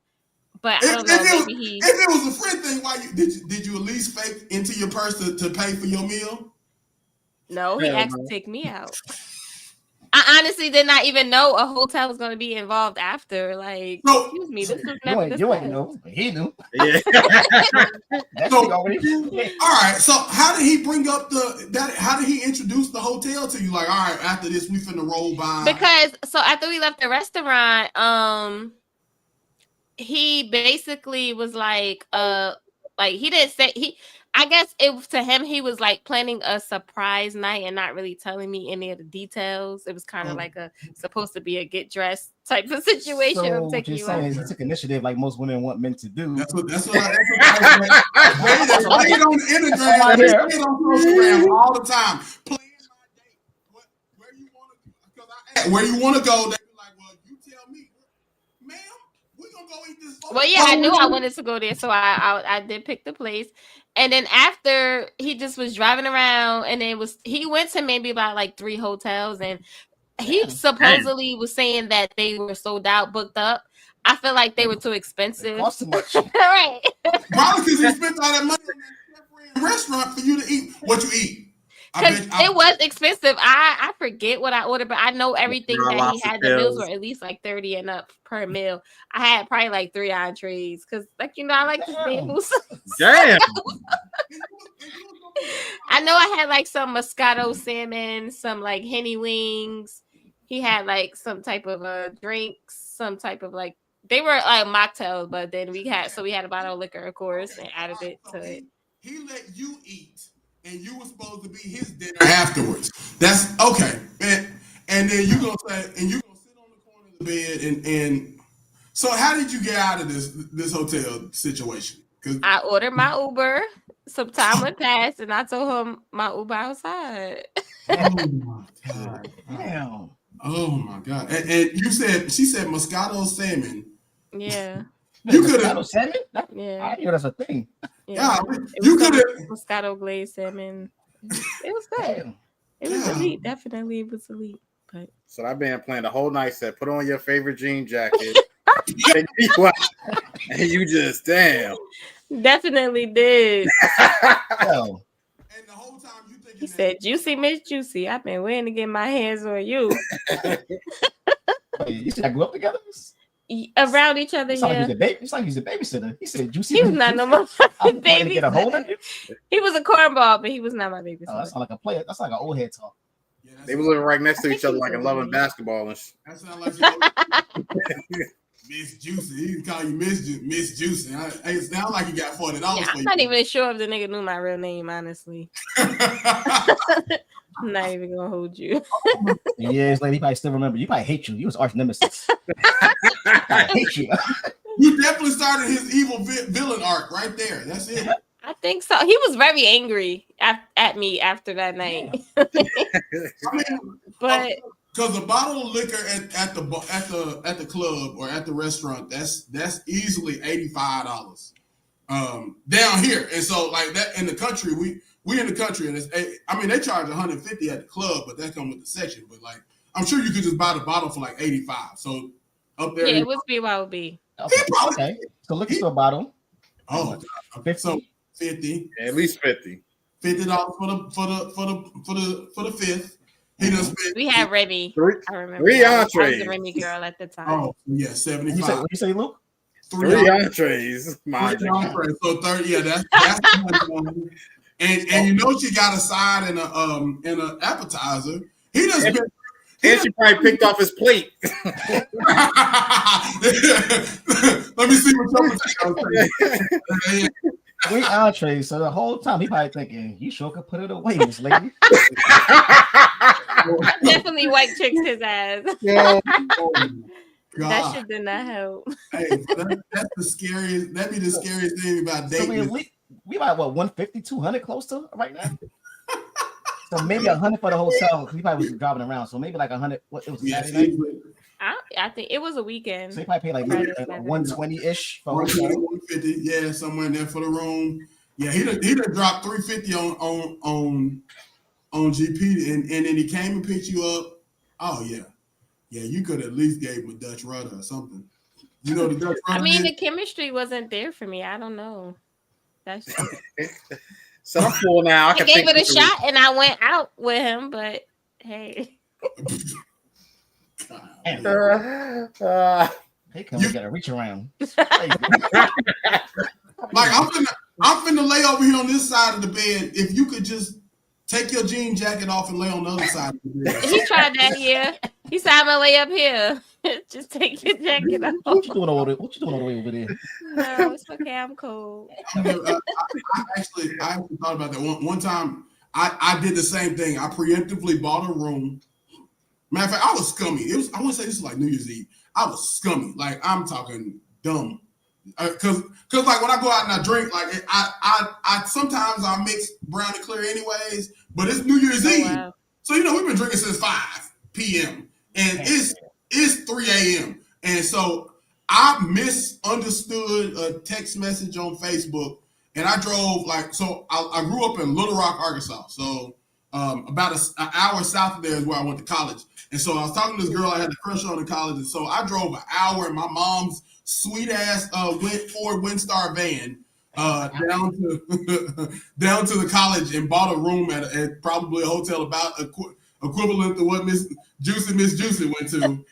But I don't know. If it was a friend thing, why did you at least fake into your purse to pay for your meal? No, he asked to take me out. I honestly did not even know a hotel was going to be involved after. Like, excuse me, this was never. You ain't know, but he knew. Yeah. All right. So how did he bring up how did he introduce the hotel to you? Like, all right, after this, we finna roll by. Because after we left the restaurant, he basically was like he didn't say I guess to him he was like planning a surprise night and not really telling me any of the details. It was kind of like supposed to be a get dressed type of situation. So what you're saying is he took initiative like most women want men to do. That's what I on the Instagram all the time. Playing my date. Where you want to go? They be like, well, you tell me, ma'am. We're gonna go eat this. Well, yeah, I knew I wanted to go there, so I did pick the place. And then after he just was driving around, and then he went to maybe about like 3 hotels, and he supposedly was saying that they were sold out, booked up. I feel like they were too expensive. It cost too much. Right. Probably because he spent all that money in that restaurant for you to eat what you eat. Because it was expensive. I forget what I ordered, but I know everything that he had. The meals were at least like 30 and up per meal. I had probably like 3 entrees because, I like the tables. Damn. I know I had like some Moscato salmon, some like Henny wings. He had like some type of drinks, some type of like they were like mocktails, but then we had a bottle of liquor, of course, and added it to it. He let you eat. And you were supposed to be his dinner afterwards. That's okay. And then you're gonna sit on the corner of the bed and so how did you get out of this hotel situation? I ordered my Uber. Some time went past and I told him my Uber outside. Oh my God. Damn. Oh my God. And she said Moscato salmon Yeah. You could have. Moscato salmon? Yeah. I didn't know that's a thing. Yeah, It you was could have. Moscato glazed salmon. It was good. Damn. It was Yeah. elite. Definitely, it was elite. But So that band playing the whole night. Said, "Put on your favorite jean jacket." Take you out, and you just damn. definitely did. Yo, And the whole time you thinking He that, said, "Juicy Miss Juicy. I've been waiting to get my hands on you." wait, you said I grew up together? Around each other, It's like yeah. he's a baby. It's like he's a babysitter. He said, "Juicy." He was not no more I'm going to baby. get a hold of you. He was a cornball, but he was not my baby. Oh, that's not like a player. That's like an old head talk. yeah, They were living right next to I each think other, he like was in loving over basketball and shit. that sounds like Miss Juicy. He can call you Miss Juicy. It sounds like he got $40 Yeah, for I'm you. not even sure if the nigga knew my real name, honestly. I'm not even gonna hold you. Years later, he probably still remember. You probably hate you. You was arch nemesis. I hate you. You definitely started his evil villain arc right there. That's it. I think so. He was very angry at me after that night. I mean, But because a bottle of liquor at the club or at the restaurant, that's easily $85 down here. And so like that in the country, we in the country, and I mean they charge $150 at the club, but that comes with the section. But like I'm sure you could just buy the bottle for like $85. So up there, yeah, it was BYOB. Okay. So liquor store bottle. Oh, okay. So 50, Yeah, at least 50. $50 for the fifth. He done spent. We had Remy. I remember. Three I was entrees. a Remy girl at the time. Oh yeah, What 75. you say, Luke? Three entrees. Mind Three you. entrees. So 30. Yeah, that's and you know she got a side and a appetizer. He done spent. And she probably picked off his plate. Let me see what you're saying. 3 entrees. So the whole time he probably thinking, you sure could put it away, Miss Lady. I definitely white tricked his ass. Yeah. That shit did not help. Hey, that's the scariest. That'd be the scariest thing about So dating. we about what 150, 200 close to right now. So maybe 100 for the hotel. He probably was driving around. So maybe like 100. What it was Yes, Saturday night? I think it was a weekend. So he probably paid like maybe 120-ish for hotel. 150, yeah, somewhere in there for the room. Yeah, he done dropped $350 on GP, and then he came and picked you up. Oh yeah, you could at least gave him a Dutch rudder or something. You know the Dutch rudder. I mean, the chemistry wasn't there for me. I don't know. That's So I'm full now. I gave it a shot and I went out with him, but hey. Hey, come we gotta reach around. Like I'm finna lay over here on this side of the bed. If you could just take your jean jacket off and lay on the other side of the bed. He tried that here. He said, "I'm gonna lay up here. Just take your jacket off." What you doing all the way over there? No, it's okay. I'm cold. I actually thought about that one time. I did the same thing. I preemptively bought a room. Matter of fact, I was scummy. I want to say this is like New Year's Eve. I was scummy. Like I'm talking dumb. Cause like when I go out and I drink, like I sometimes I mix brown and clear anyways. But it's New Year's Eve, wow. so you know we've been drinking since 5 p.m. and it's 3 a.m. And so I misunderstood a text message on Facebook, and I drove I grew up in Little Rock, Arkansas. So about an hour south of there is where I went to college. And so I was talking to this girl I had a crush on in college, and so I drove an hour in my mom's sweet ass Ford Windstar van down to the college and bought a room at probably a hotel about equivalent to what Miss Juicy went to.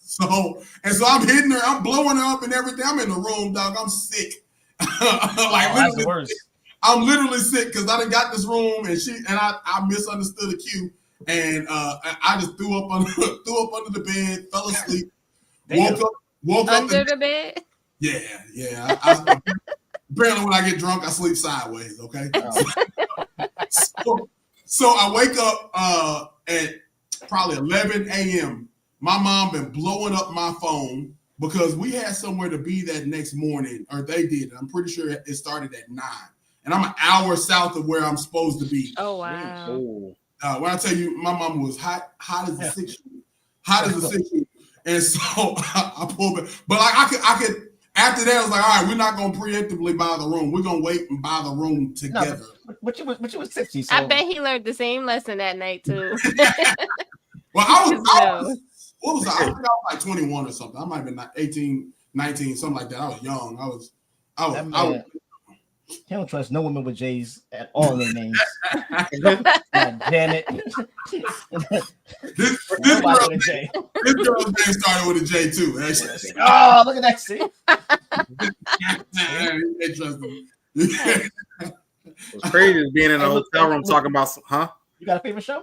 So I'm hitting her, I'm blowing her up and everything. I'm in the room, dog. I'm sick. That's the worst. I'm literally sick because I done got this room and I misunderstood the cue. And I just threw up under the bed, fell asleep, woke up Under the bed. Yeah. Apparently, when I get drunk, I sleep sideways. Okay. So I wake up at probably 11 a.m. My mom been blowing up my phone because we had somewhere to be that next morning, or they did. I'm pretty sure it started at 9, and I'm an hour south of where I'm supposed to be. Oh wow. When I tell you, my mom was hot as a 6 hot as a 6. And so I pulled it. But like I could after that I was like, all right, we're not gonna preemptively buy the room. We're gonna wait and buy the room together. No, but you was 60. So. I bet he learned the same lesson that night too. Well, I was what was I? I think I was like 21 or something. I might have been 18, 19, something like that. I was young. I was he don't trust no woman with J's at all in their names. Janet. This girl's name started with a J too. Oh, look at that. See? They trust him. What's crazy is being in a hotel room talking about huh? You got a favorite show?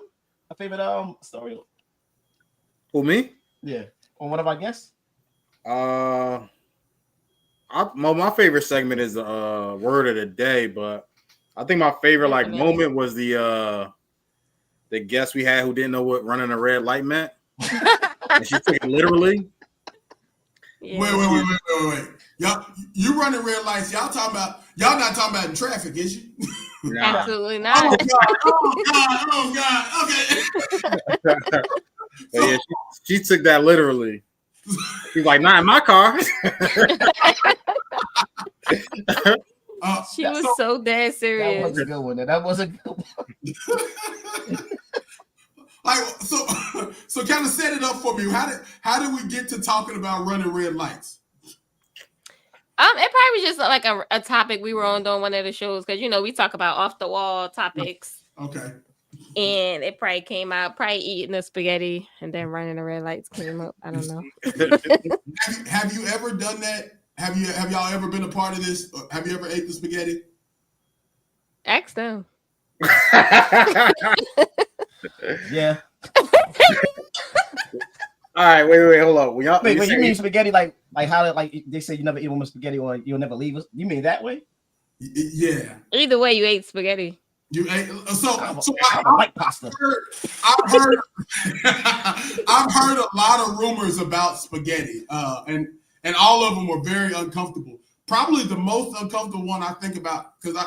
A favorite story? Who, me? Yeah. On one of our guests? My favorite segment is word of the day, but I think my favorite moment was the guest we had who didn't know what running a red light meant. And she took it literally. Yeah. Wait. Y'all, you running red lights. Y'all not talking about in traffic, is you? Nah. Absolutely not. Oh God. Okay. But yeah, she took that literally. She's like, not in my car. She was so dead serious. That was a good one. That was a good one. Like so kind of set it up for me. How did we get to talking about running red lights? It probably was just like a topic we were on one of the shows because we talk about off the wall topics. Okay. And it probably came out, eating the spaghetti and then running the red lights came up. I don't know. Have you ever done that? Have y'all ever been a part of this? Have you ever ate the spaghetti? Ask them. Yeah. All right, wait, hold on. Wait, you mean spaghetti like how they say you never eat one with spaghetti or you'll never leave us? You mean that way? Yeah. Either way, you ate spaghetti. You ate I like pasta. I've heard a lot of rumors about spaghetti, and all of them were very uncomfortable. Probably the most uncomfortable one I think about because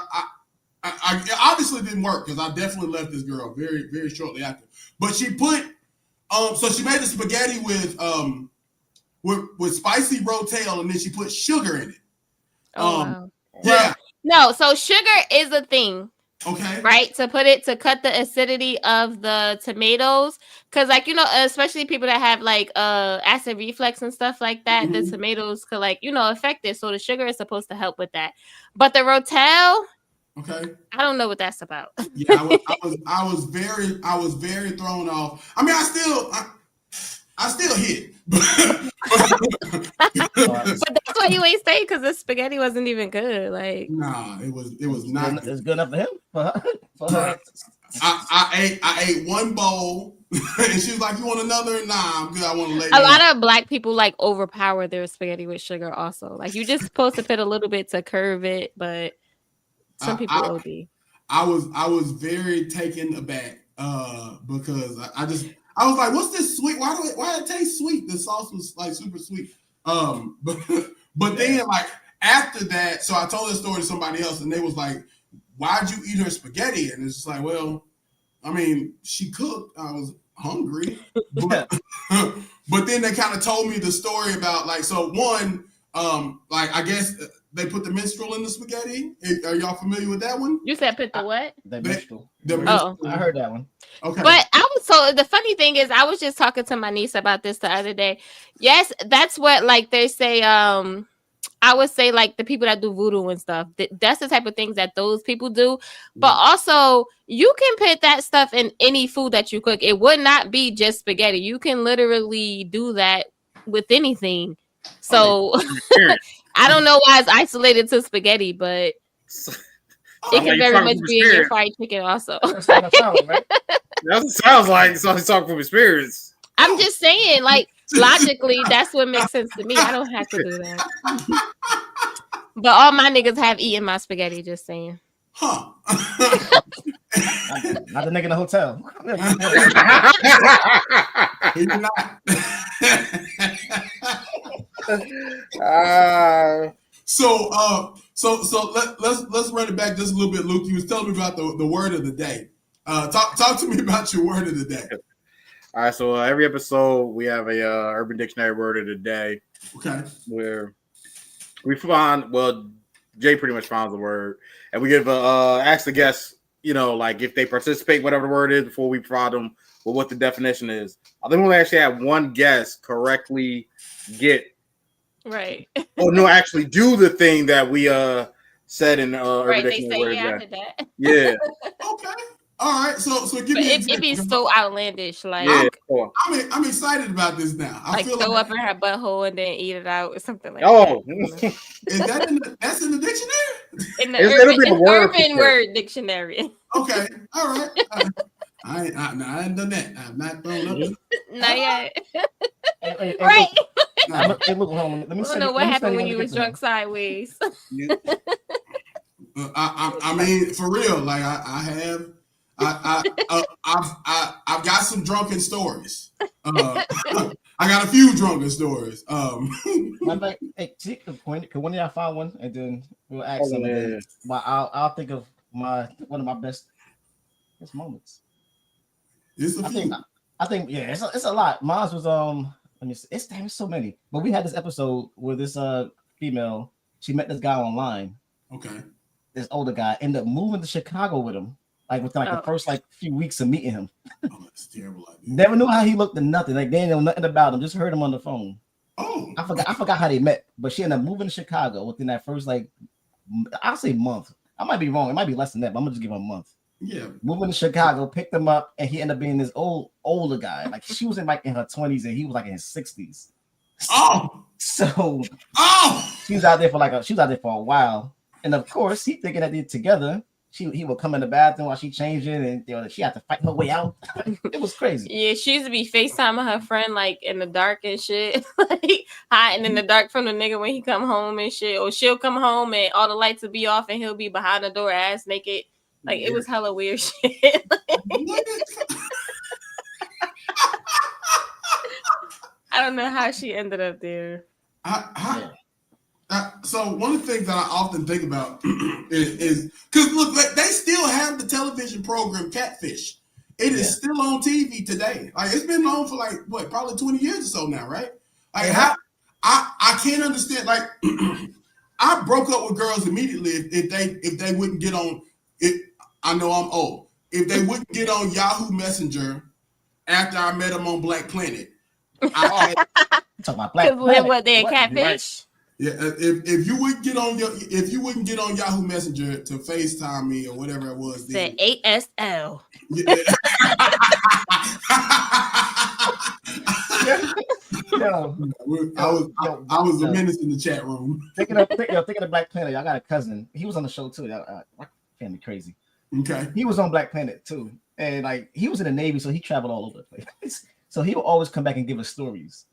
I obviously didn't work because I definitely left this girl very, very shortly after. But she put so she made the spaghetti with spicy rotel and then she put sugar in it. Wow. Yeah. No, so sugar is a thing. Okay. Right? To cut the acidity of the tomatoes. Because especially people that have acid reflux and stuff like that, the tomatoes could affect it. So the sugar is supposed to help with that. But the rotel, okay, I don't know what that's about. Yeah, I was very thrown off. I mean, I still hit. But that's why you ain't stayed because the spaghetti wasn't even good. Nah, it was not. It's good enough for him. For her. I ate one bowl, and she was like, "You want another?" Nah, I'm good. I want to lay. A lot of Black people overpower their spaghetti with sugar. Also, you just supposed to put a little bit to curve it, but some people OD. I was very taken aback because I was like, "What's this sweet? Why did it taste sweet? The sauce was super sweet." But then after that, so I told this story to somebody else, and they was like, "Why'd you eat her spaghetti?" And it's just like, well, I mean, she cooked. I was hungry, but then they kind of told me the story about I guess they put the minstrel in the spaghetti. Are y'all familiar with that one? You said put the what? The minstrel. I heard that one. Okay. But the funny thing is I was just talking to my niece about this the other day. Yes, that's what they say. I would say the people that do voodoo and stuff. That's the type of things that those people do. But also you can put that stuff in any food that you cook. It would not be just spaghetti. You can literally do that with anything. So I don't know why it's isolated to spaghetti, but it can very much be in your fried chicken also. That sounds like something talking from experience. I'm just saying, logically, that's what makes sense to me. I don't have to do that. But all my niggas have eaten my spaghetti, just saying. Huh. Not the nigga in the hotel. He did not. So let's run it back just a little bit, Luke. You was telling me about the word of the day. Talk to me about your word of the day. All right, so every episode we have a Urban Dictionary word of the day. Okay. Where we find, Jay pretty much finds the word, and we give ask the guests, like if they participate, whatever the word is, before we provide them with what the definition is. I think we only actually had one guest correctly get right. actually do the thing that we said in Urban Right. They Dictionary say word. yeah, I did that. Yeah. Okay. All right. So give But me an it be example. so outlandish, like Yeah. I'm excited about this now. I like feel throw like up in her butthole and then eat it out or something like Oh, that. is that that's in the dictionary? In the It'll be a word urban for word dictionary. Okay. All right. I ain't done that. I've not thrown up. Not yet. Hey, Right. look, hold on. Let me I don't say. know what let me happened study when the you was drunk dictionary. sideways. I mean, for real, like I've got some drunken stories. I got a few drunken stories. Hey, take the point. Can one of y'all find one, and then we'll ask them. And then, I'll think of one of my best moments. It's a few. I think, yeah, it's a lot. Mine was let me see, it's so many. But we had this episode where this female, she met this guy online. Okay. This older guy ended up moving to Chicago with him, like within the first few weeks of meeting him. Oh, that's terrible idea. Never knew how he looked or nothing. Like they didn't know nothing about him. Just heard him on the phone. Oh, I forgot how they met, but she ended up moving to Chicago within that first I'll say month. I might be wrong. It might be less than that, but I'm gonna just give him a month. Yeah. Moving to Chicago, picked him up, and he ended up being this older guy. Like she was in her 20s and he was like in his 60s. Oh. So she was out there for a while. And of course, he thinking that they're together. He would come in the bathroom while she changing, and she had to fight her way out. It was crazy. Yeah, she used to be FaceTiming her friend like in the dark and shit, like hiding in the dark from the nigga when he come home and shit. Or she'll come home and all the lights will be off and he'll be behind the door ass naked. Like it was hella weird shit. I don't know how she ended up there. So one of the things that I often think about is because look, they still have the television program Catfish. It is still on TV today. Like it's been on for probably 20 years or so now, right? Like I can't understand. Like I broke up with girls immediately if they wouldn't get on it. I know I'm old. If they wouldn't get on Yahoo Messenger after I met them on Black Planet. Talking about Black Planet. What they catfish? Yeah, if you wouldn't get on Yahoo Messenger to FaceTime me or whatever it was, the ASL. Yeah. I was a menace in the chat room. Thinking of Black Planet, I got a cousin. He was on the show too. My family crazy. Okay. He was on Black Planet too, and he was in the Navy, so he traveled all over the place. So he would always come back and give us stories.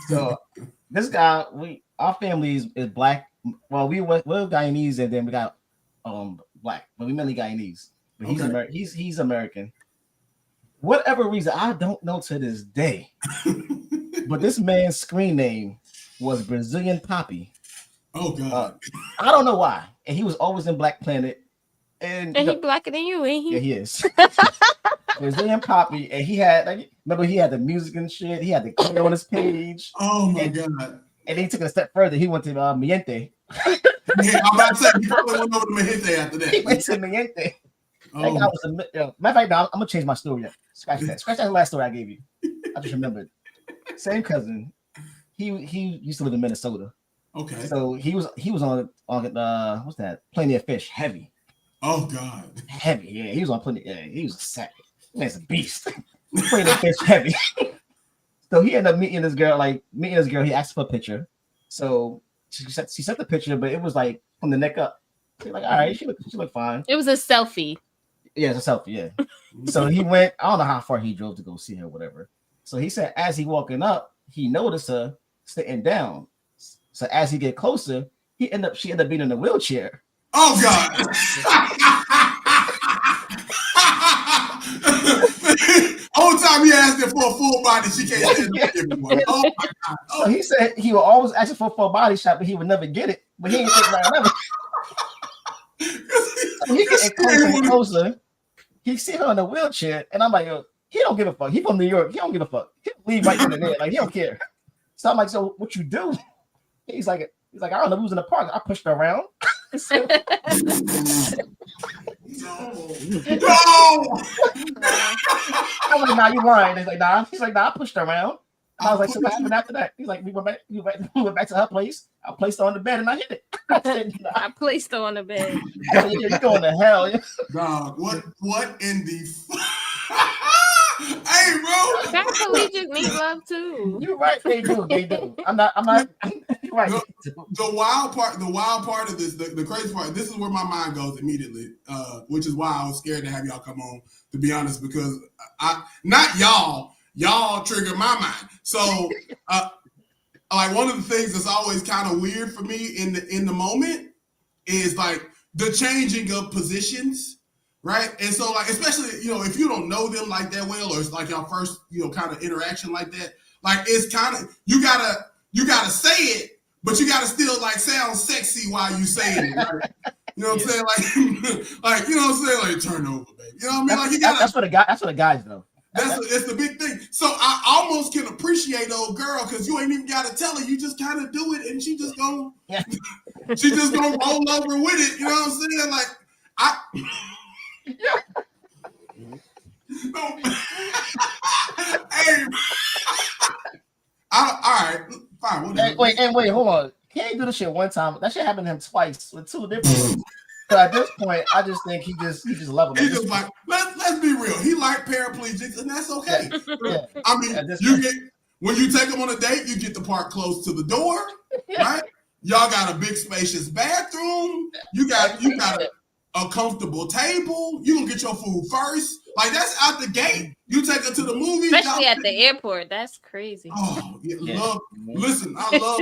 So this guy, our family is black. Well, we're Guyanese, and then we got black, but we mainly Guyanese. But he's American. Whatever reason, I don't know to this day. But this man's screen name was Brazilian Poppy. Oh God! I don't know why. And he was always in Black Planet. And he blacker than you, ain't he? Yeah, he is. Brazilian Poppy, and he had remember he had the music and shit. He had the kid on his page. Oh my God! And then he took it a step further. He went to Miente. Yeah, I'm about to say he probably went over to Miente after that. He went to Miente. That guy was matter of fact, now I'm gonna change my story up. Scratch that last story I gave you. I just remembered. Same cousin. He used to live in Minnesota. Okay. So he was on what's that? Plenty of Fish. Heavy. Oh God. Heavy. Yeah, he was on Plenty. Yeah, he was a sack. Man's a beast. Plenty of Fish. Heavy. So he ended up meeting this girl. He asked for a picture. So she sent the picture, but it was like from the neck up. She's like, all right, she looked fine. It was a selfie. Yeah, it's a selfie. Yeah. So he went. I don't know how far he drove to go see her, whatever. So he said, as he walking up, he noticed her sitting down. So as he get closer, she ended up being in a wheelchair. Oh God! All the time he asked her for a full body, she can't stand up everyone. Oh my God! Oh. So he said he would always ask for a full body shot, but he would never get it. But he ain't think about never. So he getting closer and closer. He see her in a wheelchair, and I'm like, yo, he don't give a fuck. He from New York. He don't give a fuck. He'll leave right in the there. Like he don't care. So I'm like, so what you do? He's like, I don't know who's in the park. I pushed her around. No. I'm like, nah, you lying. He's like, nah. He's like, nah, I pushed her around. And I was like, so what happened after that? He's like, we went back to her place. I placed her on the bed and I hit it. I said, nah. I placed her on the bed. Yeah, you're going to hell. Dog, what in the hey, bro. Paraplegics need love too. You're right. They do. I'm not. You're right. The wild part of this, the crazy part, this is where my mind goes immediately, which is why I was scared to have y'all come on, to be honest, because not y'all trigger my mind. So, like one of the things that's always kind of weird for me in the moment is like the changing of positions. Right. And so like, especially, if you don't know them like that well, or it's like your first, kind of interaction like that, like it's kind of, you gotta say it, but you gotta still like sound sexy while you say it. Right? You know what I'm saying? Like, you know what I'm saying? Like, turn over, baby. You know what I mean? Like you gotta, that's what the guys know. It's the big thing. So I almost can appreciate old girl because you ain't even gotta tell her. You just kind of do it, and she just gonna roll over with it. You know what I'm saying? Like no. Hey, all right, fine. Wait, hold on. Can't do this shit one time. That shit happened to him twice with two different ones. So at this point, I just think he just leveled. He's just like, let's be real. He like paraplegics, and that's okay. Yeah. I mean, when you take him on a date, you get the park close to the door, right? Y'all got a big spacious bathroom. You got a comfortable table. You gonna get your food first. Like that's out the gate. You take her to the movies, especially at the airport. That's crazy. Oh, yeah. Listen, I love.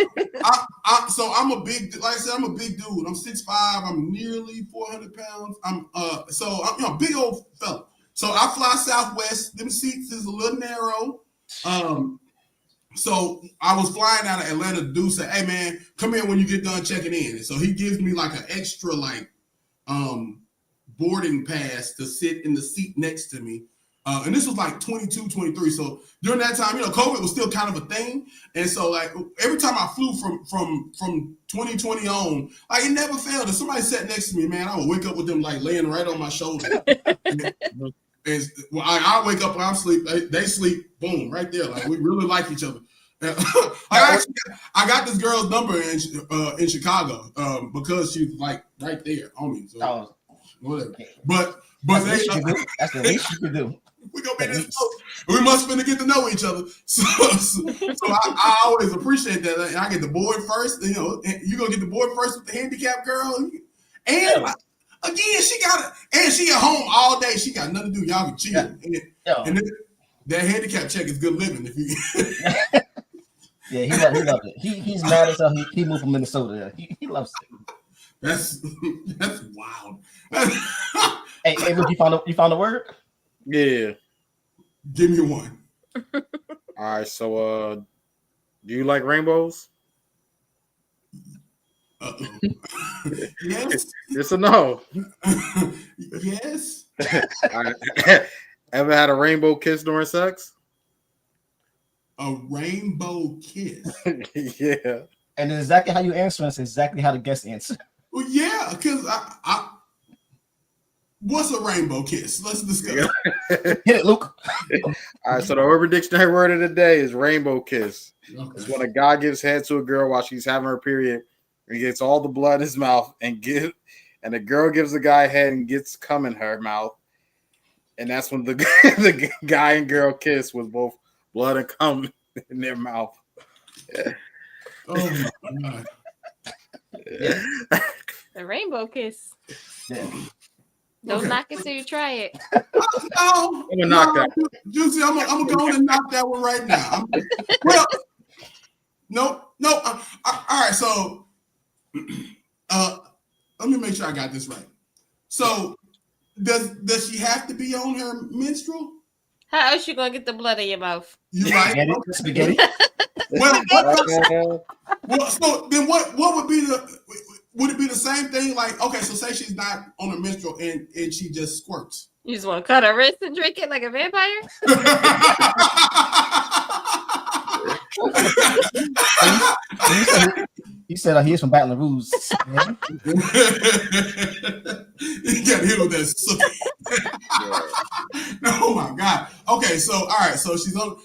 So I'm a big, like I said, I'm a big dude. I'm 6'5". I'm nearly 400 pounds. I'm big old fella. So I fly Southwest. Them seats is a little narrow. So I was flying out of Atlanta to do say, hey man, come here when you get done checking in. And so he gives me like an extra boarding pass to sit in the seat next to me. And this was like 22, 23. So during that time, COVID was still kind of a thing. And so like every time I flew from 2020 on, like it never failed. If somebody sat next to me, man, I would wake up with them like laying right on my shoulder. I wake up and I'm asleep. They sleep, boom, right there. Like we really like each other. I got this girl's number in Chicago because she's like right there on me. So whatever. But that's the least you can do. We gonna be this close. We must finna get to know each other. So I always appreciate that. And I get the board first. You gonna get the board first with the handicapped girl. And again, she at home all day. She got nothing to do. Y'all can chill. Yeah. And that handicap check is good living. If you yeah, he loves it. He's mad as hell. He moved from Minnesota. He loves it. That's wild. Hey, look, you found a word? Yeah. Give me one. All right. So, do you like rainbows? Yes. Yes or no? Yes. Ever had a rainbow kiss during sex? A rainbow kiss. Yeah. And exactly how you answer is exactly how the guest answer. Well, yeah, because I what's a rainbow kiss? Let's discuss. Hit it, Luke. All right, so the Urban Dictionary word of the day is rainbow kiss. Okay. It's when a guy gives head to a girl while she's having her period and gets all the blood in his mouth and the girl gives the guy head and gets cum in her mouth. And that's when the guy and girl kiss with both blood and cum in their mouth. Yeah. Oh my God. Yeah. The rainbow kiss. Yeah. Don't knock it till you try it. I'm gonna knock that. Juicy, I'm gonna go and knock that one right now. No. All right, so let me make sure I got this right. So does she have to be on her menstrual? How else you gonna get the blood in your mouth? You right? Spaghetti. Well, so then what would be would it be the same thing? Like, okay, so say she's not on her menstrual and she just squirts. You just want to cut her wrist and drink it like a vampire? You said he's from Baton Rouge. Yeah. You got hit with that. Oh my God. Okay, so all right, so she's on.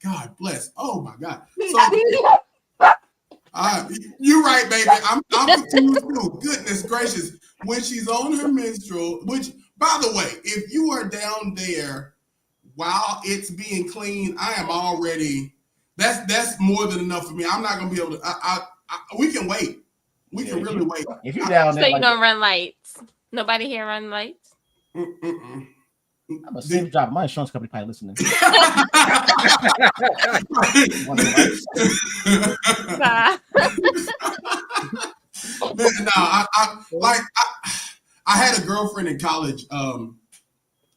God bless. Oh my God. So, you're right, baby. I'm confused too. Goodness gracious. When she's on her menstrual, which, by the way, if you are down there while it's being clean, I am already. That's more than enough for me. I'm not gonna be able to. We can wait. We can really wait. If you're down there, so you don't run lights. Nobody here run lights. I'm a safe job. My insurance company probably listening. I had a girlfriend in college.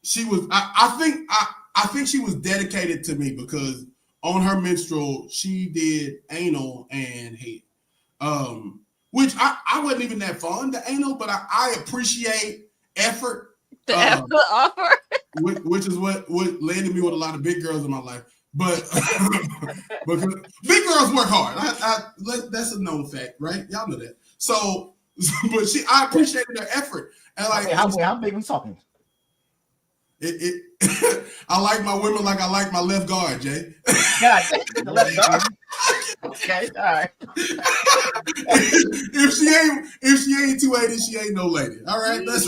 She was. I think she was dedicated to me because on her menstrual she did anal and head. Which I wasn't even that fond of anal, but I appreciate effort. The effort offer. Which is what landed me with a lot of big girls in my life. But because big girls work hard. That's a known fact, right? Y'all know that. So, but I appreciated her effort. And like, how big are we talking? I like my women like I like my left guard, Jay. God, the left guard. Okay, all right. if she ain't 280, she ain't no lady. All right, that's.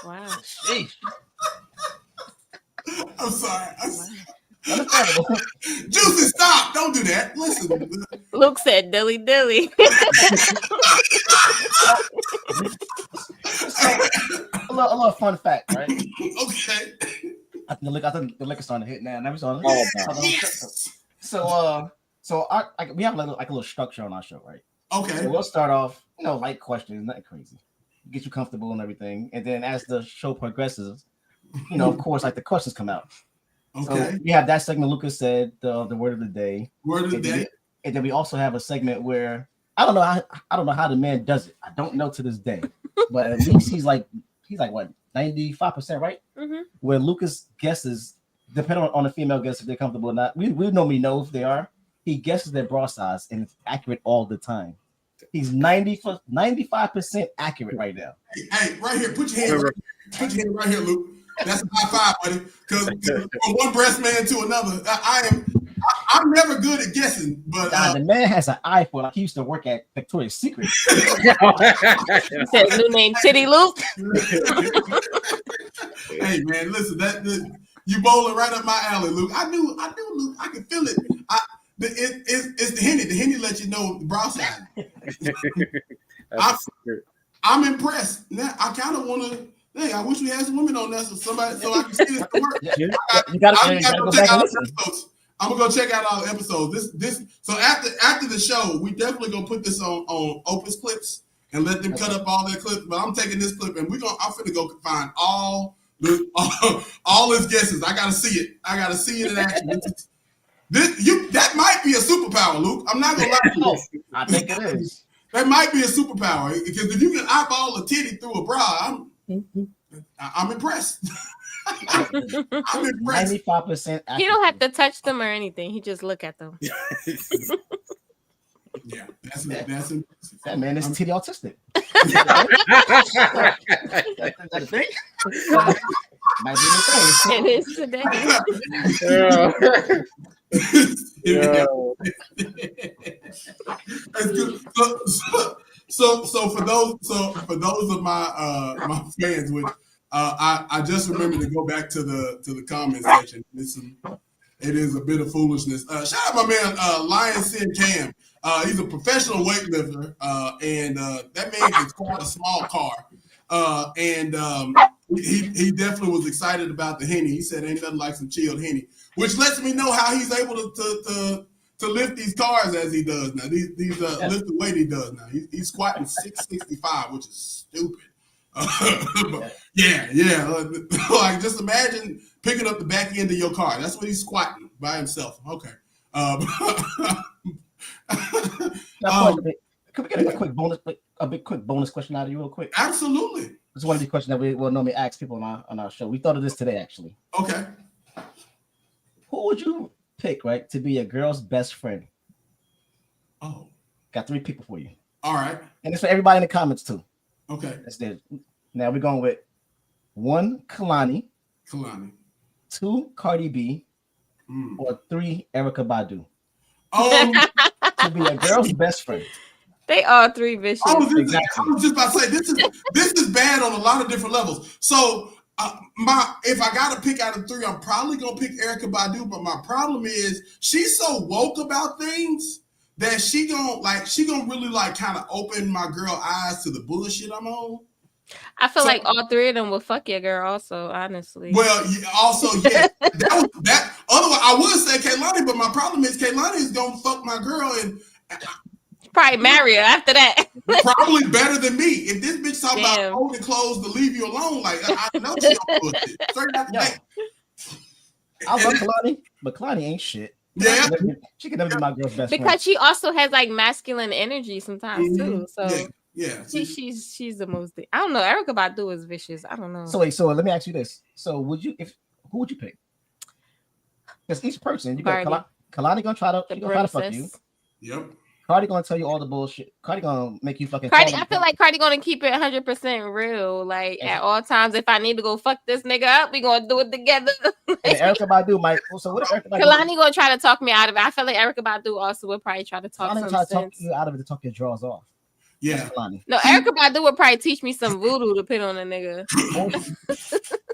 Wow. Sheesh. I'm sorry. Juicy, stop! Don't do that. Listen. Luke said, "Dilly dilly." a little fun fact, right? Okay. I think the liquor's starting to hit now. Never saw it. Oh, Yes. So we have like a little structure on our show, right? Okay. So we'll start off, light questions, nothing crazy, get you comfortable and everything, and then as the show progresses, of course, like the questions come out. Okay. So we have that segment. Lucas said the word of the day. Word of the day. And then we also have a segment where I don't know how the man does it. I don't know to this day, but at least he's like what 95%, right? Mm-hmm. Where Lucas guesses, depending on the female guest if they're comfortable or not. We normally know if they are. He guesses their bra size and it's accurate all the time. He's 95% accurate right now. Hey, right here, put your hand right here, Luke. That's a high five, buddy. Because from one breast man to another, I'm never good at guessing. But the man has an eye for like he used to work at Victoria's Secret. You said his new name, Titty Luke. Hey man, listen, you bowling right up my alley, Luke. I knew, Luke. I can feel it. It's the Henny. The Henny let you know the bra size. I'm impressed. Now I kind of want to. Hey, I wish we had some women on there so I can see this work. You gotta go back and listen. I'm gonna go check out all the episodes. So after the show, we definitely gonna put this on Opus Clips and let them cut up all their clips. But I'm taking this clip and I'm finna go find all his guesses. I gotta see it. I gotta see it in action. That might be a superpower, Luke. I'm not gonna lie to you. I think it is. That might be a superpower because if you can eyeball a titty through a bra, I'm impressed. I'm impressed. 95%. He don't have to touch them or anything. He just look at them. Yeah, that's impressive. That man is titty autistic. That's a thing. Might be the thing. It is today. That's good. So for those of my fans, which I just remember to go back to the comment section. It is a bit of foolishness. Shout out my man Lion Sid Cam. He's a professional weightlifter, and that man can squat a small car. He definitely was excited about the Henny. He said ain't nothing like some chilled Henny, which lets me know how he's able to lift these cars as he does now. These lift the weight he does now. He's squatting 665, which is stupid. But yeah. Like just imagine picking up the back end of your car. That's what he's squatting by himself. Okay. Can we get a quick bonus question out of you real quick? Absolutely. This is one of the questions that we will normally ask people on our show. We thought of this today, actually. Okay. Who would you pick, right, to be a girl's best friend? Oh. Got 3 people for you. All right. And it's for everybody in the comments, too. Okay. That's it. Now we're going with 1, Kalani. 2, Cardi B. Or 3, Erykah Badu. To be a girl's best friend. They all 3 vicious. I was just about to say this is bad on a lot of different levels. So if I got to pick out of 3, I'm probably gonna pick Erykah Badu. But my problem is she's so woke about things that she gonna really like kind of open my girl eyes to the bullshit I'm on. I feel like all 3 of them will fuck your girl also, honestly. Well, also, yeah, that. Otherwise, I would say Kaylani, but my problem is Kaylani is gonna fuck my girl and probably marry her after that. Probably better than me. If this bitch talking about holding clothes to leave you alone, like I know she don't do it. Straight out the back. I love Kalani, but Kalani ain't shit. Yeah, she can never be my girl's best friend. Because she also has like masculine energy sometimes too. So yeah. She's the most. I don't know. Erykah Badu is vicious. I don't know. So wait. So let me ask you this. So who would you pick? Because each person, you got Kalani gonna try to fuck you. Yep. Cardi gonna tell you all the bullshit. Cardi gonna make you fucking. Cardi, I feel like Cardi gonna keep it 100% real. Like at all times, if I need to go fuck this nigga up, we gonna do it together. Erykah Badu might. So what if Erykah Badu? Kalani gonna try to talk me out of it. I feel like Erykah Badu also would probably try to talk Kalani try to talk you out of it to talk your drawers off. Yeah. No, Erykah Badu would probably teach me some voodoo to put on a nigga.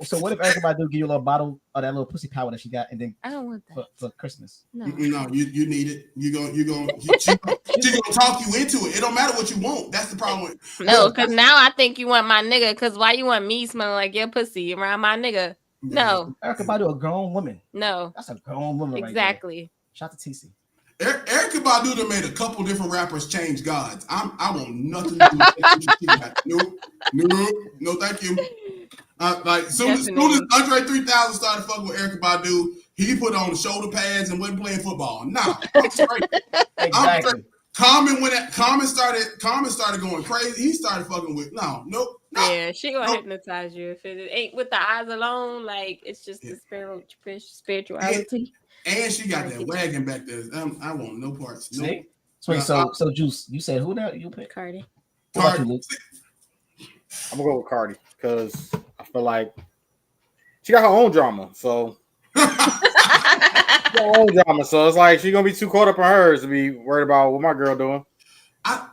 So what if Erykah Badu give you a little bottle of that little pussy power that she got, and then I don't want that for Christmas? No, you need it. She gonna talk you into it. It don't matter what you want. That's the problem. No, because now I think you want my nigga. Because why you want me smelling like your pussy around my nigga? No. Erykah Badu, a grown woman. No. That's a grown woman. Exactly. Right there. Shout to TC. Erykah Badu done made a couple different rappers change gods. I want nothing to do with that. No, thank you. Like soon as Andre 3000 started fucking with Erykah Badu, he put on shoulder pads and wasn't playing football. No, I'm straight. Exactly. I'm straight. Common started going crazy. He started fucking with nope. Yeah, she gonna hypnotize you if it ain't with the eyes alone. Like it's just the spirituality. And she got that wagon back there. I want no parts. Nope. So Juice, you said who now? You pick Cardi. Cardi. I'm gonna go with Cardi because I feel like she got her own drama. So it's like she's gonna be too caught up in hers to be worried about what my girl doing. I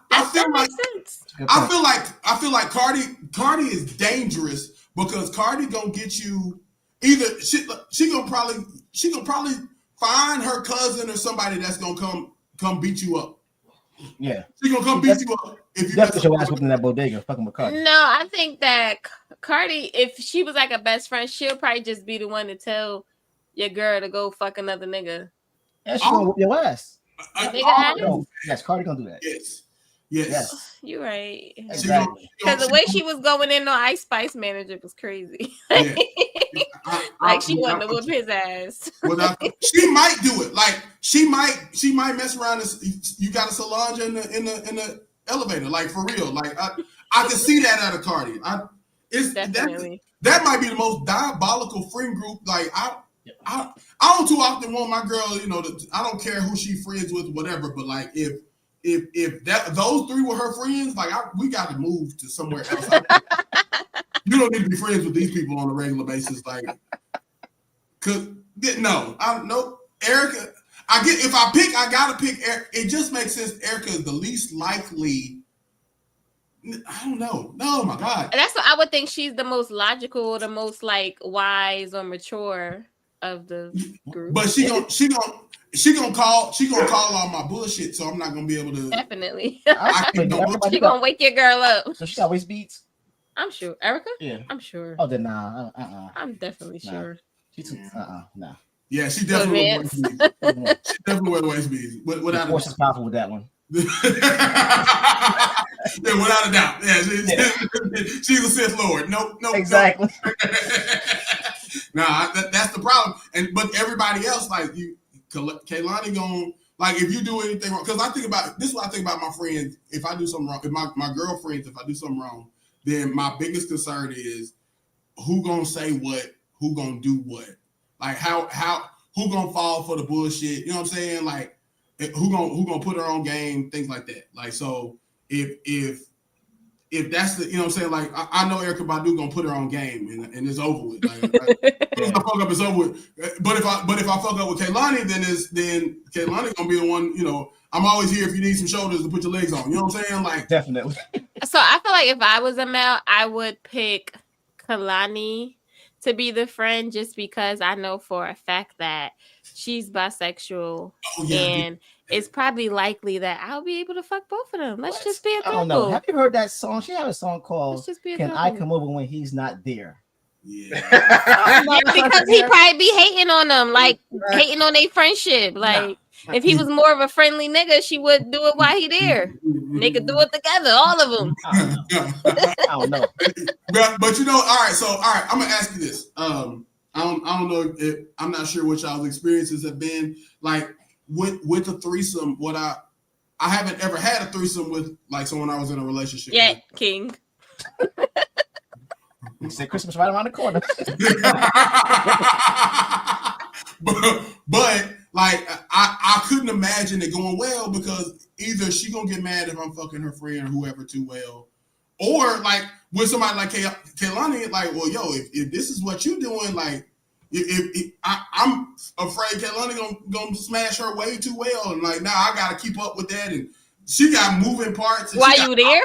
feel like Cardi is dangerous because Cardi gonna get you either she gonna probably find her cousin or somebody that's gonna come beat you up. Yeah, she gonna come beat you up if you definitely your ass whooping that bodega fucking with Cardi. No, I think that Cardi, if she was like a best friend, she'll probably just be the one to tell your girl to go fuck another nigga. Yeah, she gonna whoop your ass. Yes, Cardi gonna do that. Yes. You're right. Exactly. Because the way she was going in on Ice Spice manager was crazy. She wanted to whip his ass. She might do it. Like she might mess around. You got a Solange in the elevator, like for real. Like I can see that out of Cardi. Definitely. That might be the most diabolical friend group. Like I don't too often want my girl. I don't care who she friends with, whatever. But like if those 3 were her friends, like we got to move to somewhere else. You don't need to be friends with these people on a regular basis, like. Nope. Erykah, if I pick, I gotta pick. It just makes sense. Erykah is the least likely. I don't know. No, my God. And that's what I would think. She's the most logical, the most like wise or mature of the group. But she gonna call all my bullshit, so I'm not gonna be able to. Definitely. She gonna wake your girl up. So she got waist beats. I'm sure. Erykah? Yeah. I'm sure. Oh, then nah. I'm definitely sure. She too. Nah. Yeah, she definitely wears waist beats. She definitely wears waist beats. Without a doubt. Powerful with that one. Yeah, without a doubt. Yeah, she's a Sith Lord. Nope. Exactly. Nah, that's the problem. But everybody else, like you, Kaylani like if you do anything wrong, because I think about this is what I think about my friends. If I do something wrong, if my girlfriends, if I do something wrong, then my biggest concern is who gonna say what, who gonna do what, like how who gonna fall for the bullshit. You know what I'm saying? Like who gonna put her on game, things like that. Like so if that's the, you know what I'm saying, like I know Erykah Badu gonna put her on game and it's over with. Like if I fuck up, it's over with. But if I fuck up with Kehlani, then Kehlani gonna be the one. You know, I'm always here if you need some shoulders to put your legs on. You know what I'm saying? Like Definitely. So I feel like if I was a male, I would pick Kehlani to be the friend, just because I know for a fact that she's bisexual and it's probably likely that I'll be able to fuck both of them. Let's just be a couple. I don't know. Have you heard that song? She had a song called Let's just be a "Can couple. I Come Over When He's Not There?" yeah. Yeah, because he probably be hating on them, like hating on their friendship. Like if he was more of a friendly nigga, she would do it while he there. They could do it together, all of them. I don't know. But you know, all right. I'm gonna ask you this. I don't know if I'm not sure what y'all's experiences have been like with a threesome. What I haven't ever had a threesome with like someone I was in a relationship with. King. You said Christmas right around the corner. but like I couldn't imagine it going well, because either she gonna get mad if I'm fucking her friend or whoever too well, or like with somebody like Kehlani, like, well, yo, if this is what you doing, like, I'm afraid Kehlani gonna smash her way too well, and like now I gotta keep up with that, and she got moving parts. Why you there?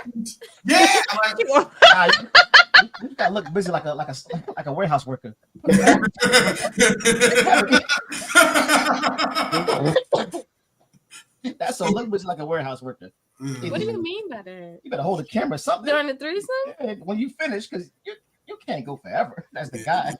Yeah, like, you gotta look busy like a warehouse worker. That's so look busy like a warehouse worker. What do you mean by that? You better hold the camera or something During the threesome? yeah, when you finish, because you can't go forever. That's the guy.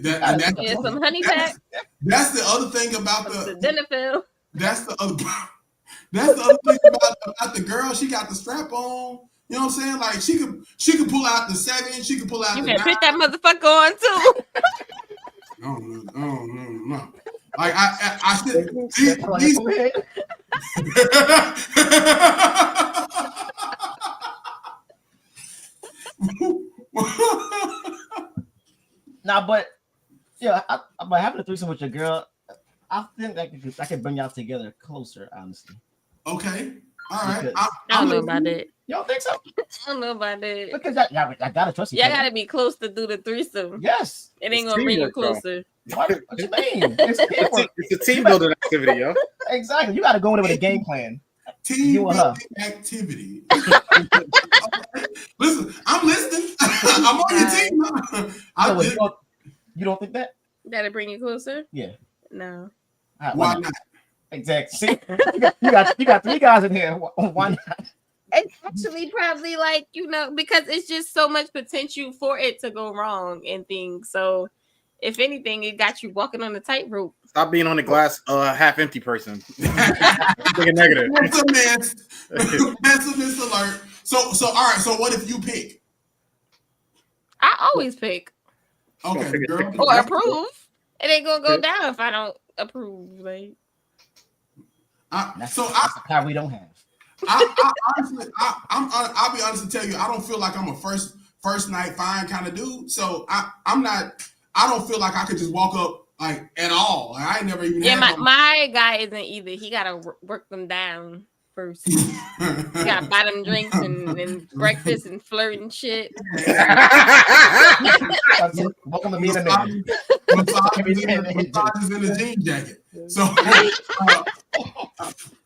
Yeah, some honey pack. That's the other thing about the dinner film. That's the other thing about the girl. She got the strap on. You know what I'm saying? Like she could pull out the 7. She could pull out. You the better 9. put that motherfucker on too. No. Like I should. Nah, but yeah, by having a threesome with your girl, I think I can bring y'all together closer. Honestly. Okay. All right. I don't know about it. You don't think so? I don't know about it. Because I gotta trust you. Y'all gotta be close to do the threesome. Yes. It ain't gonna bring you closer. What you mean? It's a team building activity, yo. Exactly. You gotta go in with a game plan. Team building activity. Listen, I'm listening. I'm on your team. You don't think that? That'll bring you closer? Yeah. No. Why not? Exactly. See, you got 3 guys in here. Why not? It's actually probably like, because it's just so much potential for it to go wrong and things. So if anything, it got you walking on the tightrope. Stop being on the glass half empty person. Think a negative. Pessimist alert. So all right. So what if you pick? I always pick. Okay, girl. Or approve. It ain't gonna go down if I don't approve. Like that's the power we don't have. Honestly, I'll be honest and tell you, I don't feel like I'm a first night fine kind of dude. So I'm not. I don't feel like I could just walk up like at all. Like, I ain't never even. Yeah, my guy isn't either. He gotta work them down first. He gotta buy them drinks and breakfast and flirt and shit. Welcome to me in a minute. Massages in a jean jacket. So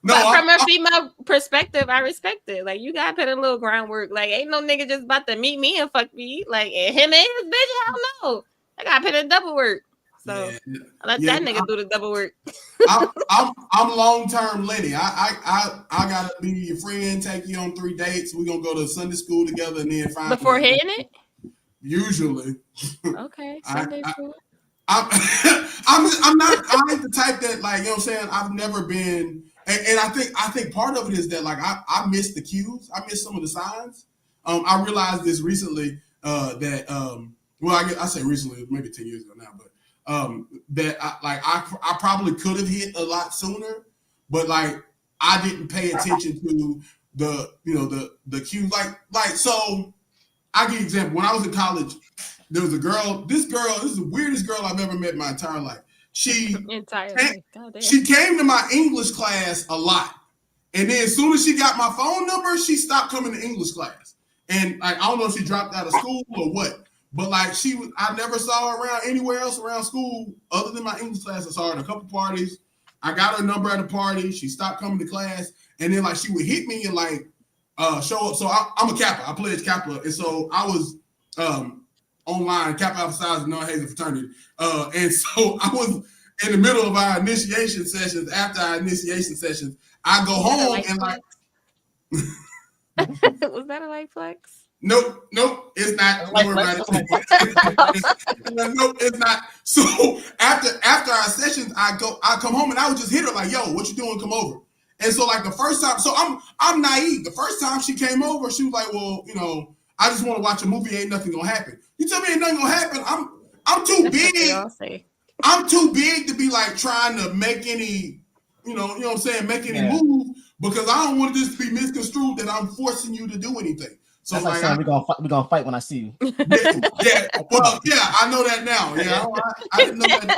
but from a female perspective, I respect it. Like, you gotta put a little groundwork. Like, ain't no nigga just about to meet me and fuck me. Like, him and his bitch, hell no. I gotta put in double work. So I let that nigga do the double work. I'm long term Lenny. I gotta be your friend, take you on 3 dates. We're gonna go to Sunday school together and then find before hitting it. Usually. Okay. Sunday school. I'm not. I ain't the type that, like, you know what I'm saying. I've never been, and I think part of it is that, like, I miss the cues. I miss some of the signs. I realized this recently that well, I say recently, maybe 10 years ago now, but that I probably could have hit a lot sooner, but like I didn't pay attention to the cues. Like so. I'll give you an example. When I was in college, there was a girl. This is the weirdest girl I've ever met in my entire life. She came to my English class a lot. And then as soon as she got my phone number, she stopped coming to English class. And I don't know if she dropped out of school or what. But like I never saw her around anywhere else around school other than my English class. I saw her at a couple parties. I got her number at a party. She stopped coming to class. And then like she would hit me and like show up. So I'm a Kappa. I pledge Kappa. And so I was online, Kappa Alpha Psi and non-hazing fraternity. And so I was in the middle of our initiation sessions. After our initiation sessions, I go home and like. Was that a light flex? Nope, it's not. Don't worry about it. Nope, it's not. So after our sessions, I come home and I would just hit her like, "Yo, what you doing? Come over." And so like the first time, so I'm naive. The first time she came over, she was like, "Well, I just want to watch a movie. Ain't nothing gonna happen." You tell me ain't nothing gonna happen. I'm too big. I'm too big to be like trying to make any, you know what I'm saying, make any move because I don't want this to be misconstrued that I'm forcing you to do anything. So that's like saying we're gonna fight when I see you. Well, I know that now. Yeah, I didn't know that.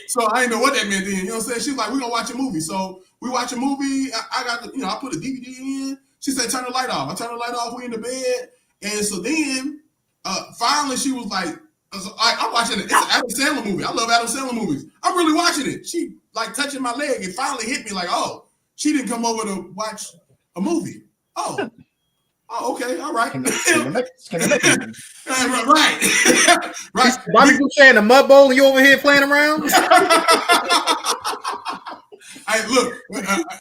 So I didn't know what that meant then. You know what I'm saying? She's like, we're gonna watch a movie. So we watch a movie. I got I put a DVD in. She said, turn the light off. I turned the light off. We in the bed. And so then finally she was like, I'm watching it. It's an Adam Sandler movie. I love Adam Sandler movies. I'm really watching it. She like touching my leg. It finally hit me like, oh, she didn't come over to watch a movie. Oh, okay, all right. Right. Bobby Boucher in the mud bowl and you over here playing around? Hey, look,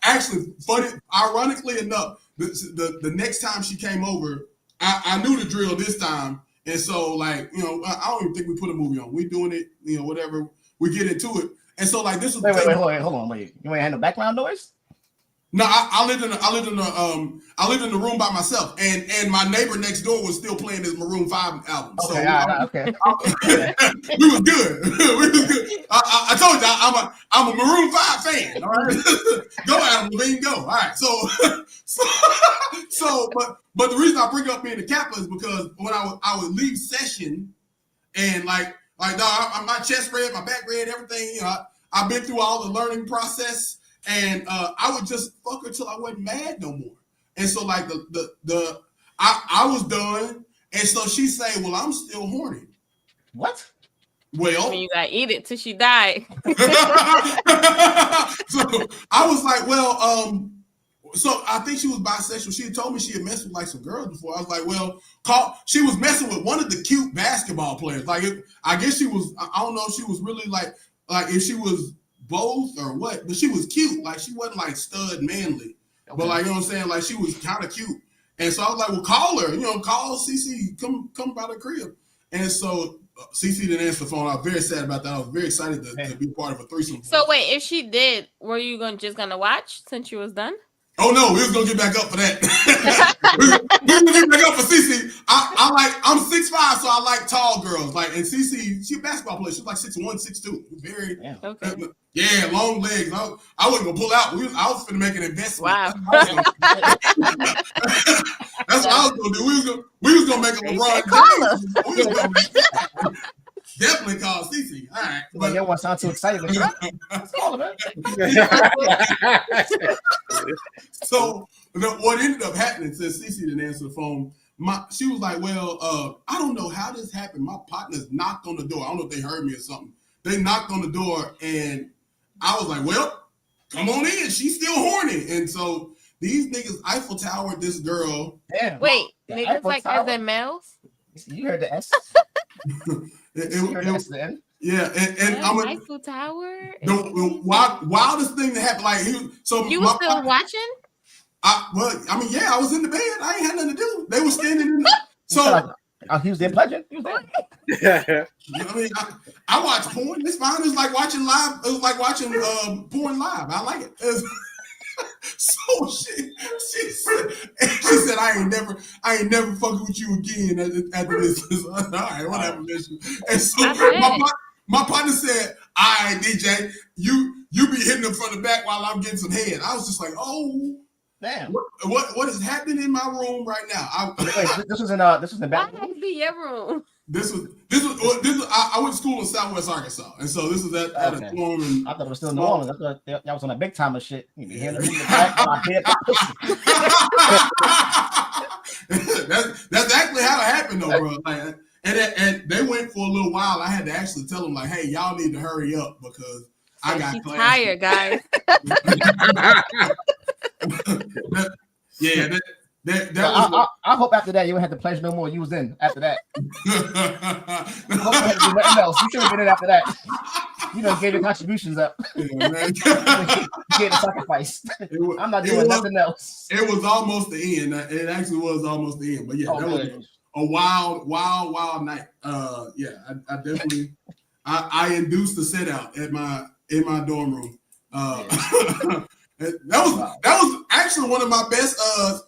actually, funny, ironically enough, the next time she came over, I knew the drill this time. And so, like, I don't even think we put a movie on. We doing it, whatever. We get into it. And so, like, this was wait, hold on. You ain't had no background noise? No, I lived in the room by myself, and my neighbor next door was still playing his Maroon 5 album. Okay, so okay. We was good. I told you I'm a Maroon 5 fan. All right, go Adam Levine, go. All right, but the reason I bring up being a Kappa is because when I would leave session, and like dog, my chest red, my back red, everything. I've been through all the learning process. And I would just fuck her till I wasn't mad no more. And so like I was done. And so she say, well, I'm still horny. What? Well, you gotta eat it till she died. So I was like, well, so I think she was bisexual. She had told me she had messed with like some girls before. I was like, well, she was messing with one of the cute basketball players. Like I guess she was, I don't know if she was really like if she was both or what, but she was cute. Like she wasn't like stud manly, but like, you know what I'm saying? Like she was kind of cute. And so I was like, well, call her, call CC, come by the crib. And so CC didn't answer the phone. I was very sad about that. I was very excited to be part of a threesome. So wait, if she did, were you just gonna watch since you was done? Oh no, we was gonna get back up for that. we was gonna get back up for CC. I'm 6'5", so I like tall girls. Like, and CC, she a basketball player. She's like 6'1", 6'2". Very long legs. I wasn't gonna pull out. I was finna make an investment. Wow. That's what I was gonna do. We was gonna make a LeBron James. Definitely call CC. All right. But you want to sound too excited. Call her, So what ended up happening, since CC didn't answer the phone, she was like, well, I don't know how this happened. My partners knocked on the door. I don't know if they heard me or something. They knocked on the door, and I was like, well, come on in. She's still horny. And so these niggas Eiffel Towered this girl. Damn. Wait, niggas like as in males? You heard the S? Yeah, and I'm a Eiffel Tower. The wildest thing that happened, like you was still watching? I was in the bed. I ain't had nothing to do. They were standing in the, so he was there pledging. He was there. I watch porn. It's fine. It's like watching live. It was like watching porn live. I like it. So she said, I ain't never fucking with you again after this. All right, whatever. And so my partner said, "All right, DJ, you be hitting them from the back while I'm getting some head." I was just like, "Oh, damn, what is happening in my room right now?" This was in the back. Why be your room? This was. I went to school in Southwest Arkansas, and so this was at a dorm. And I thought it was still in New Orleans. I thought that was on that big timer shit. You be hearing the back while I did that's actually how it happened, though, bro. Like, and they went for a little while. I had to actually tell them, like, "Hey, y'all need to hurry up because I got class." Tired, guys. I hope after that you wouldn't have to pledge no more. You was in after that. I hope you had to do nothing else. You should have been in after that. You know, gave your contributions up. Yeah, man. You gave the sacrifice. I'm not doing nothing else. It was almost the end. It actually was almost the end. But yeah, that was a wild night. Yeah, I definitely I induced a sit out in my dorm room. That was actually one of my best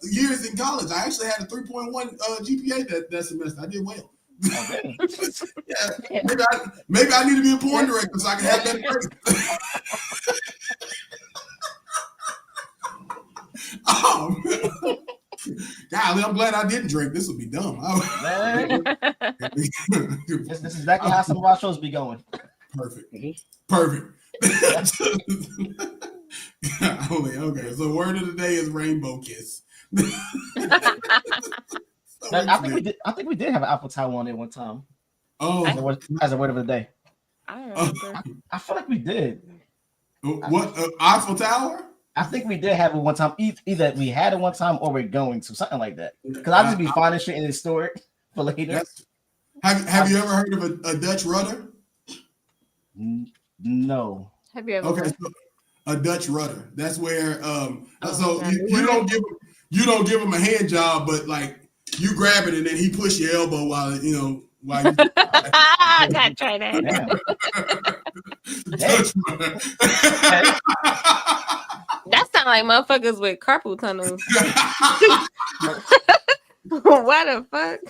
years in college. I actually had a 3.1 GPA that semester. I did well. Okay. Yeah, maybe I need to be a porn director so I can have that grades. Oh, man. Golly, I'm glad I didn't drink. This would be dumb. This is exactly how some of our shows be going. Perfect. Okay, so word of the day is rainbow kiss. I think we did have an Apple Tower on there one time. Oh, as a word of the day. I feel like we did. What Eiffel Tower? I think we did have it one time. Either we had it one time or we're going to something like that. Because I just be finding shit and store it for later. Have you ever heard of a Dutch rudder? No. Have you ever? Okay, so a Dutch rudder. That's where so you don't give him a hand job, but like you grab it and then he push your elbow while you. I gotta try that. That sound like motherfuckers with carpal tunnels. What the fuck?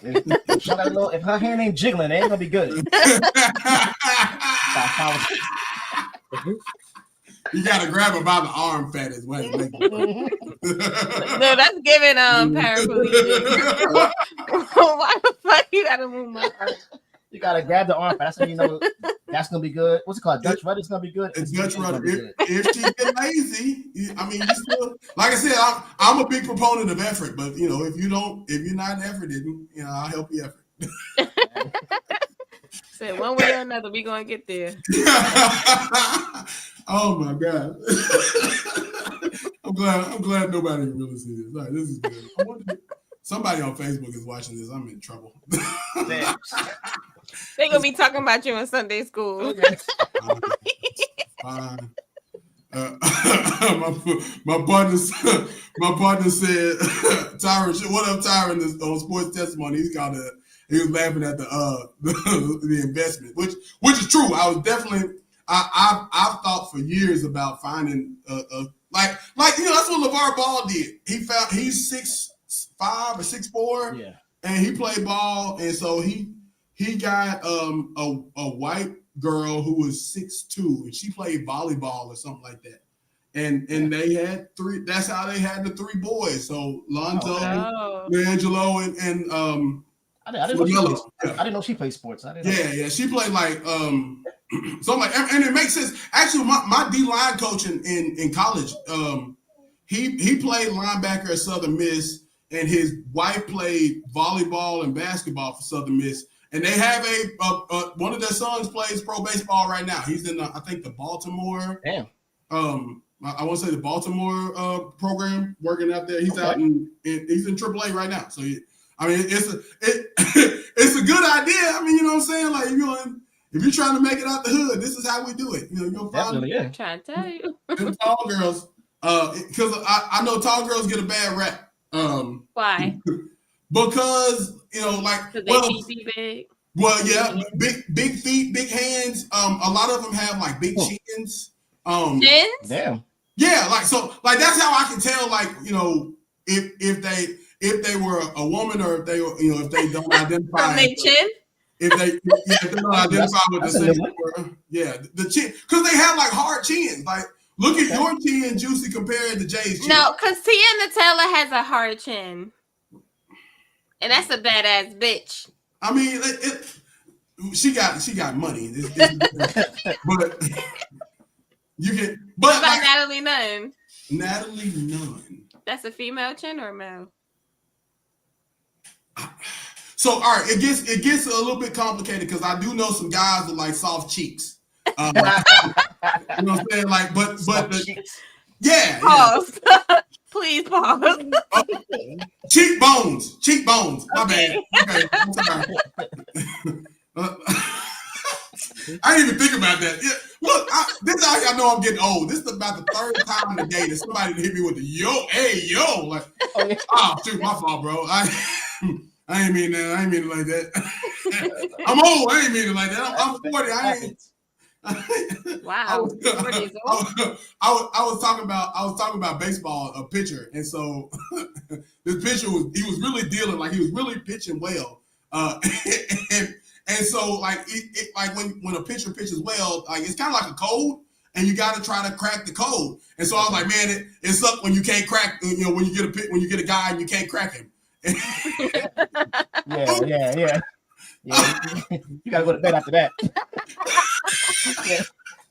If her hand ain't jiggling, it ain't gonna be good. You gotta grab her by the arm fat as well. No, that's giving paraplegia. Why the fuck you gotta move my arm? You gotta grab the arm fat. That's how you know that's gonna be good. What's it called? Dutch rudder is gonna be good. It's Dutch rudder. If she get lazy, I mean, you still, like I said, I'm a big proponent of effort. But if you're not efforting, I'll help you effort. Said one way or another, we gonna get there. Oh my God! I'm glad nobody can really see this. All right, this is good. Somebody on Facebook is watching this. I'm in trouble. They gonna be talking about you in Sunday school. Fine. My partner said, Tyron, what up, Tyron? On Sports Testimony, he was laughing at the investment, which is true. I was definitely. I've thought for years about finding like that's what LeVar Ball did. He's 6'5" or 6'4", yeah, and he played ball, and so he got a white girl who was 6'2", and she played volleyball or something like that. And they had three. That's how they had the three boys. So Lonzo, Angelo, and I didn't know she played sports. Yeah. She played like so I'm like, and it makes sense. Actually, my D-line coach in college, he played linebacker at Southern Miss, and his wife played volleyball and basketball for Southern Miss. And they have one of their sons plays pro baseball right now. He's in I think the Baltimore. Damn. I want to say the Baltimore program working out there. He's out he's in AAA right now. So it's a good idea. I mean, you know what I'm saying? Like if you're trying to make it out the hood, this is how we do it. You'll find I'm trying to tell you. them tall girls. Because I know tall girls get a bad rap. Why? Because they big. Well, yeah, big feet, big hands. A lot of them have like big chins. Chins? Damn. Yeah, like that's how I can tell, like, if they were a woman or if they if they don't identify from their chin. if they don't identify with the same. Yeah, the chin, because they have like hard chins. Like, look at your chin, Juicy, compared to Jay's chin. No, because Tia Nutella has a hard chin, and that's a badass bitch. I mean, she got money, but you can. But like Natalie Nunn. Natalie Nunn. That's a female chin or male? So all right, it gets a little bit complicated because I do know some guys with like soft cheeks. You know what I'm saying? Like, but yeah. Pause. Please pause. Cheekbones. My bad. Okay, I'm sorry. I didn't even think about that. Yeah. Look, this is how y'all know I'm getting old. This is about the third time in the day that somebody hit me with the yo, like, oh shoot, my fault, bro. I ain't mean that. I ain't mean it like that. I'm old. I ain't mean it like that. I'm 40. I ain't. Wow. I was talking about baseball, a pitcher, and so this pitcher he was really dealing, like he was really pitching well, and so like it like when a pitcher pitches well, like it's kind of like a code, and you got to try to crack the code. And so I was like, man, it sucks when you can't crack, when you get a guy and you can't crack him. Yeah. You gotta go to bed after that. Yeah.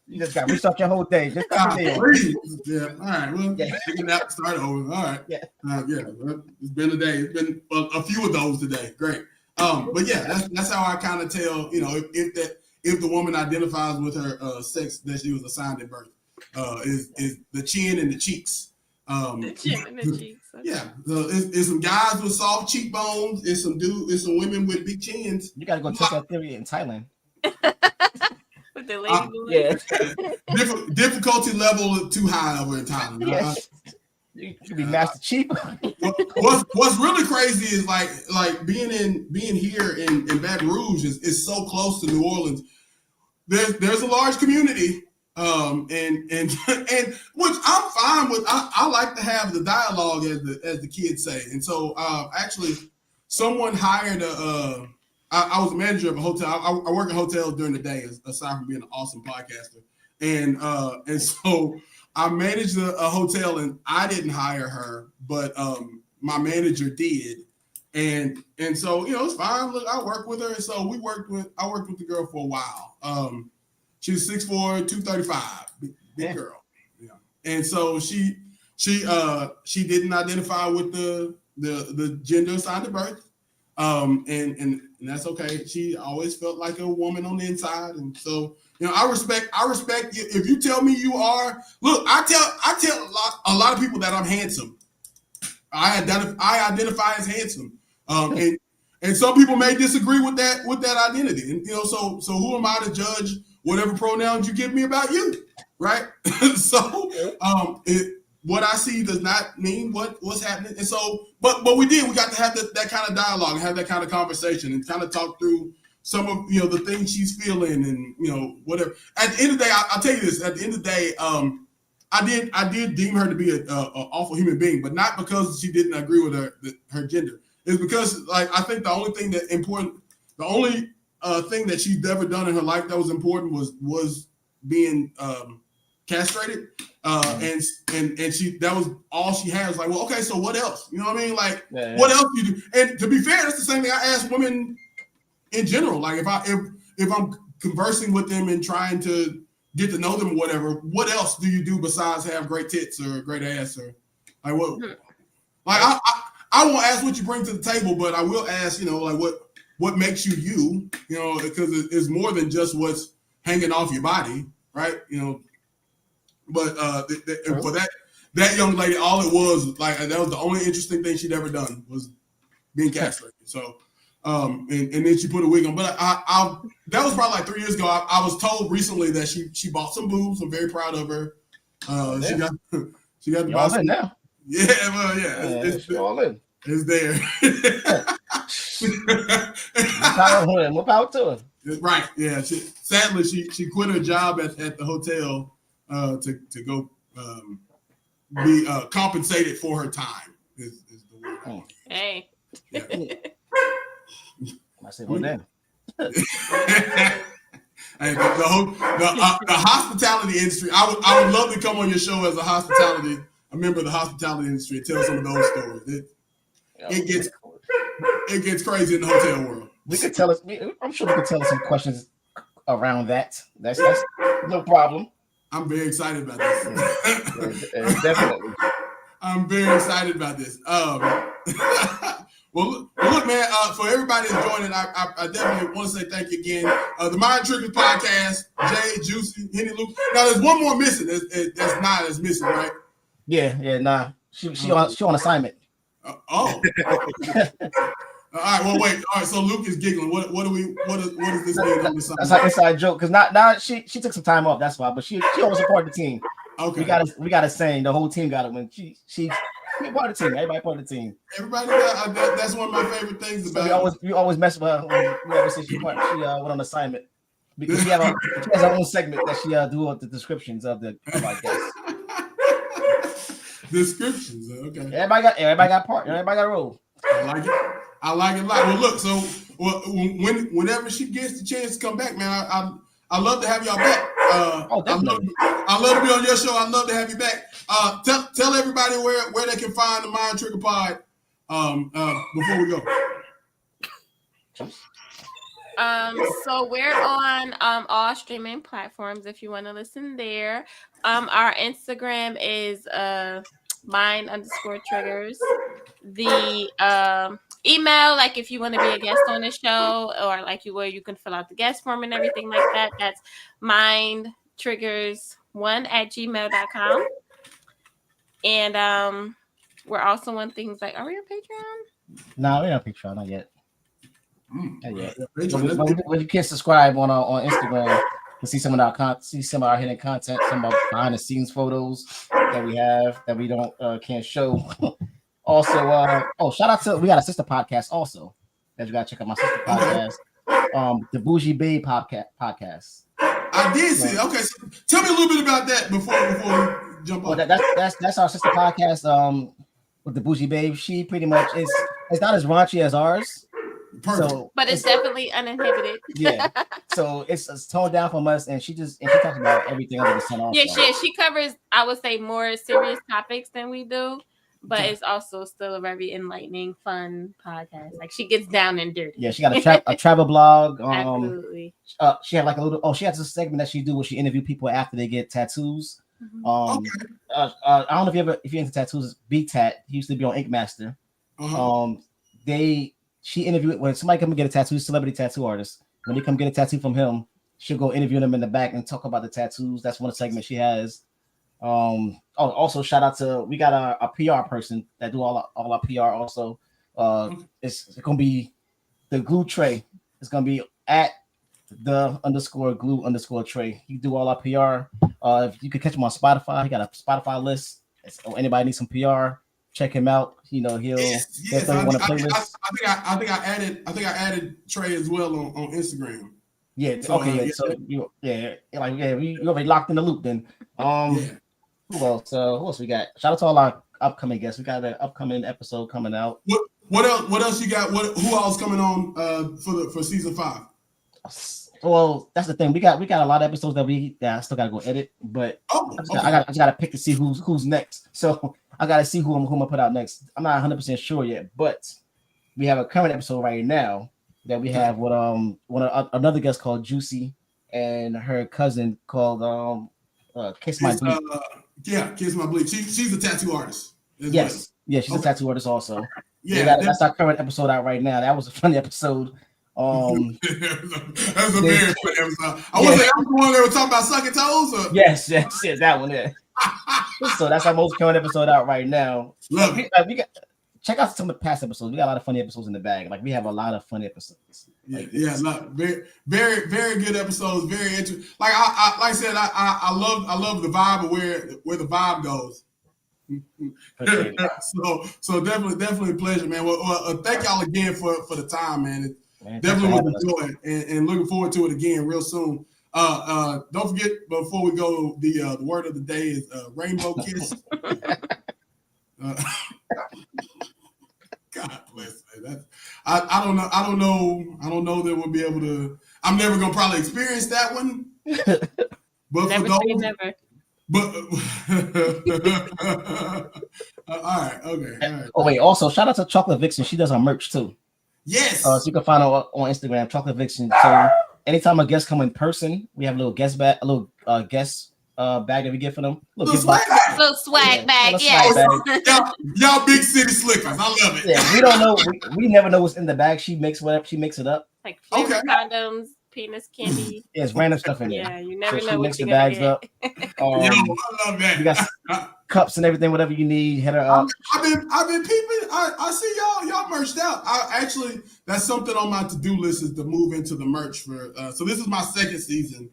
You just got to restart your whole day. Just yeah. All right. Well, taking that start over. All right. Yeah. It's been a day. It's been a few of those today. Great. But yeah, that's how I kind of tell. If the woman identifies with her sex that she was assigned at birth, is the chin and the cheeks. The chin and the cheeks. Okay. Yeah. It's some guys with soft cheekbones. It's some women with big chins. You got to go test that theory in Thailand. With the lady difficulty level too high over in Thailand. Yeah. You could be Master Chief. What's really crazy is like being here in Baton Rouge is so close to New Orleans. There's a large community, and which I'm fine with. I like to have the dialogue as the kids say, and so actually someone hired I was a manager of a hotel. I work in hotels during the day, aside from being an awesome podcaster. And so I managed a hotel, and I didn't hire her, but my manager did. And so it's fine. Look, I work with her, and so I worked with the girl for a while. She was 6'4", 235, big girl. Yeah. And so she didn't identify with the gender assigned at birth. And that's okay. She always felt like a woman on the inside, and so I respect you. If you tell me you are, look, I tell a lot of people that I'm handsome. I identify as handsome, and some people may disagree with that identity, and so who am I to judge whatever pronouns you give me about you, right? So what I see does not mean what's happening. And so, but we got to have that kind of dialogue, have that kind of conversation, and kind of talk through some of the things she's feeling, and whatever. At the end of the day, I'll tell you this. At the end of the day, I did deem her to be an awful human being, but not because she didn't agree with her gender. It's because I think the only thing that she's ever done in her life that was important was being castrated. And she, that was all she had. Was like, well, okay, so what else? You know what I mean? Like, what else do you do? And to be fair, that's the same thing I ask women in general. Like, if I'm conversing with them and trying to get to know them or whatever, what else do you do besides have great tits or a great ass or like what? Like, I won't ask what you bring to the table, but I will ask, like what makes you, because it's more than just what's hanging off your body, right? But for that young lady, all it was like that was the only interesting thing she'd ever done was being castrated. So, and then she put a wig on. But I that was probably like 3 years ago. I was told recently that she bought some boobs. I'm very proud of her. She got the boss now. Yeah, well, yeah, it's all in. It's there. More power to her. Right. Yeah. Sadly, she quit her job at the hotel. To go be compensated for her time is the word. Hey. Yeah. I said, well, then. Hey, the hospitality industry. I would love to come on your show as a member of the hospitality industry and tell some of those stories. It gets crazy in the hotel world. We could tell us. I'm sure we could tell us some questions around that. That's no problem. I'm very excited about this. Definitely. I'm very excited about this. Well, look, man. For everybody that's joining, I definitely want to say thank you again. The Mind Triggers podcast, Jay, Juicy, Henny Luke. Now, there's one more missing. That's not as missing, right? Yeah. Nah. She on assignment. All right. Well, wait. All right. So Luke is giggling. What does this mean? That's an inside joke because now she took some time off. That's why. But she always support the team. Okay. We got a saying. The whole team got it when she part of the team. Everybody part of the team. Everybody got that's one of my favorite things about. So we always mess with her. We always say she went on assignment because she has her own segment that she do with the descriptions of our guests. Descriptions. Okay. Everybody got part. Everybody got a role. I like it a lot. Well, look. So whenever she gets the chance to come back, man, I love to have y'all back. Definitely. I love to be on your show. I love to have you back. Tell everybody where they can find the Mind Trigger Pod before we go. So we're on all streaming platforms if you want to listen there. Our Instagram is mind_triggers. The email, like if you want to be a guest on the show or like where you can fill out the guest form and everything like that, that's mindtriggers1@gmail.com. And we're also on things like, are we on Patreon? No, we're on Patreon, not yet. Not yet. But you can subscribe on Instagram to see some of our hidden content, some of our behind the scenes photos that we have that we can't show. Also, shout out to we got a sister podcast also that you gotta check out my sister podcast, the Bougie Babe podcast. I did see it. Okay, so tell me a little bit about that before we jump on. That's our sister podcast with the Bougie Babe. She pretty much it's not as raunchy as ours. Perfect. So but it's definitely uninhibited. Yeah. So it's toned down from us, and she talks about everything under the sun. Also. Yeah, she covers, I would say, more serious topics than we do. But it's also still a very enlightening, fun podcast. Like she gets down and dirty. Yeah, she got a travel blog. Absolutely. She had like a little. She has a segment that she do where she interview people after they get tattoos. Okay. I don't know if you're into tattoos. Big Tat. He used to be on Ink Master. She interviewed when somebody come and get a tattoo, celebrity tattoo artist. When they come get a tattoo from him, she'll go interview them in the back and talk about the tattoos. That's one segment she has. Also shout out to we got a PR person that do all our PR also. It's gonna be the glue tray. It's gonna be at the _glue_tray. You do all our PR. If you could catch him on Spotify, he got a Spotify list. So anybody needs some PR, check him out. He'll yes. I think I added Trey as well on Instagram. Yeah. So, okay. You already locked in the loop then. Who else we got? Shout out to all our upcoming guests. We got an upcoming episode coming out. What else you got? Who else coming on for season 5? Well, that's the thing. We got a lot of episodes that I still gotta go edit, but I just gotta pick to see who's next. So I gotta see who I'm gonna put out next. I'm not 100% sure yet, but we have a current episode right now that we have with another guest called Juicy and her cousin called Kiss My Bleach. Kiss My Bleach. She's a tattoo artist. Yes. Yeah, she's a tattoo artist also. Yeah, that's our current episode out right now. That was a funny episode. That was a very funny episode. I was the one that was talking about sucking toes. Or? Yes, that one there. So that's our most current episode out right now. Love it. Check out some of the past episodes. We got a lot of funny episodes in the bag. Like we have a lot of funny episodes. Very, very, very good episodes. Very interesting. Like I said, I love the vibe of where the vibe goes. So definitely a pleasure, man. Well, thank y'all again for the time, man. Definitely was enjoying and looking forward to it again real soon. Don't forget before we go, the word of the day is rainbow kiss. God God bless. Man. I don't know. I don't know that we'll be able to. I'm never gonna probably experience that one. But Never for those, say never. but all right, okay. All right. Oh wait, also shout out to Chocolate Vixen. She does our merch too. Yes. So you can find her on Instagram, Chocolate Vixen. So anytime a guest come in person, we have a little guest bag, guest bag that we get for them. Little swag bag. Little swag bag, little yes. swag bag. Y'all big city slickers. I love it. Yeah, we don't know. We never know what's in the bag. She makes whatever. She makes it up. Like flavored condoms, penis candy. Yeah, it's random stuff in there. Yeah, you never So know she what makes you're the gonna bags get. up. I love that. We got cups and everything, whatever you need. Hit her up. I've been peeping. I see y'all merched out. That's something on my to-do list is to move into the merch for. So this is my second season,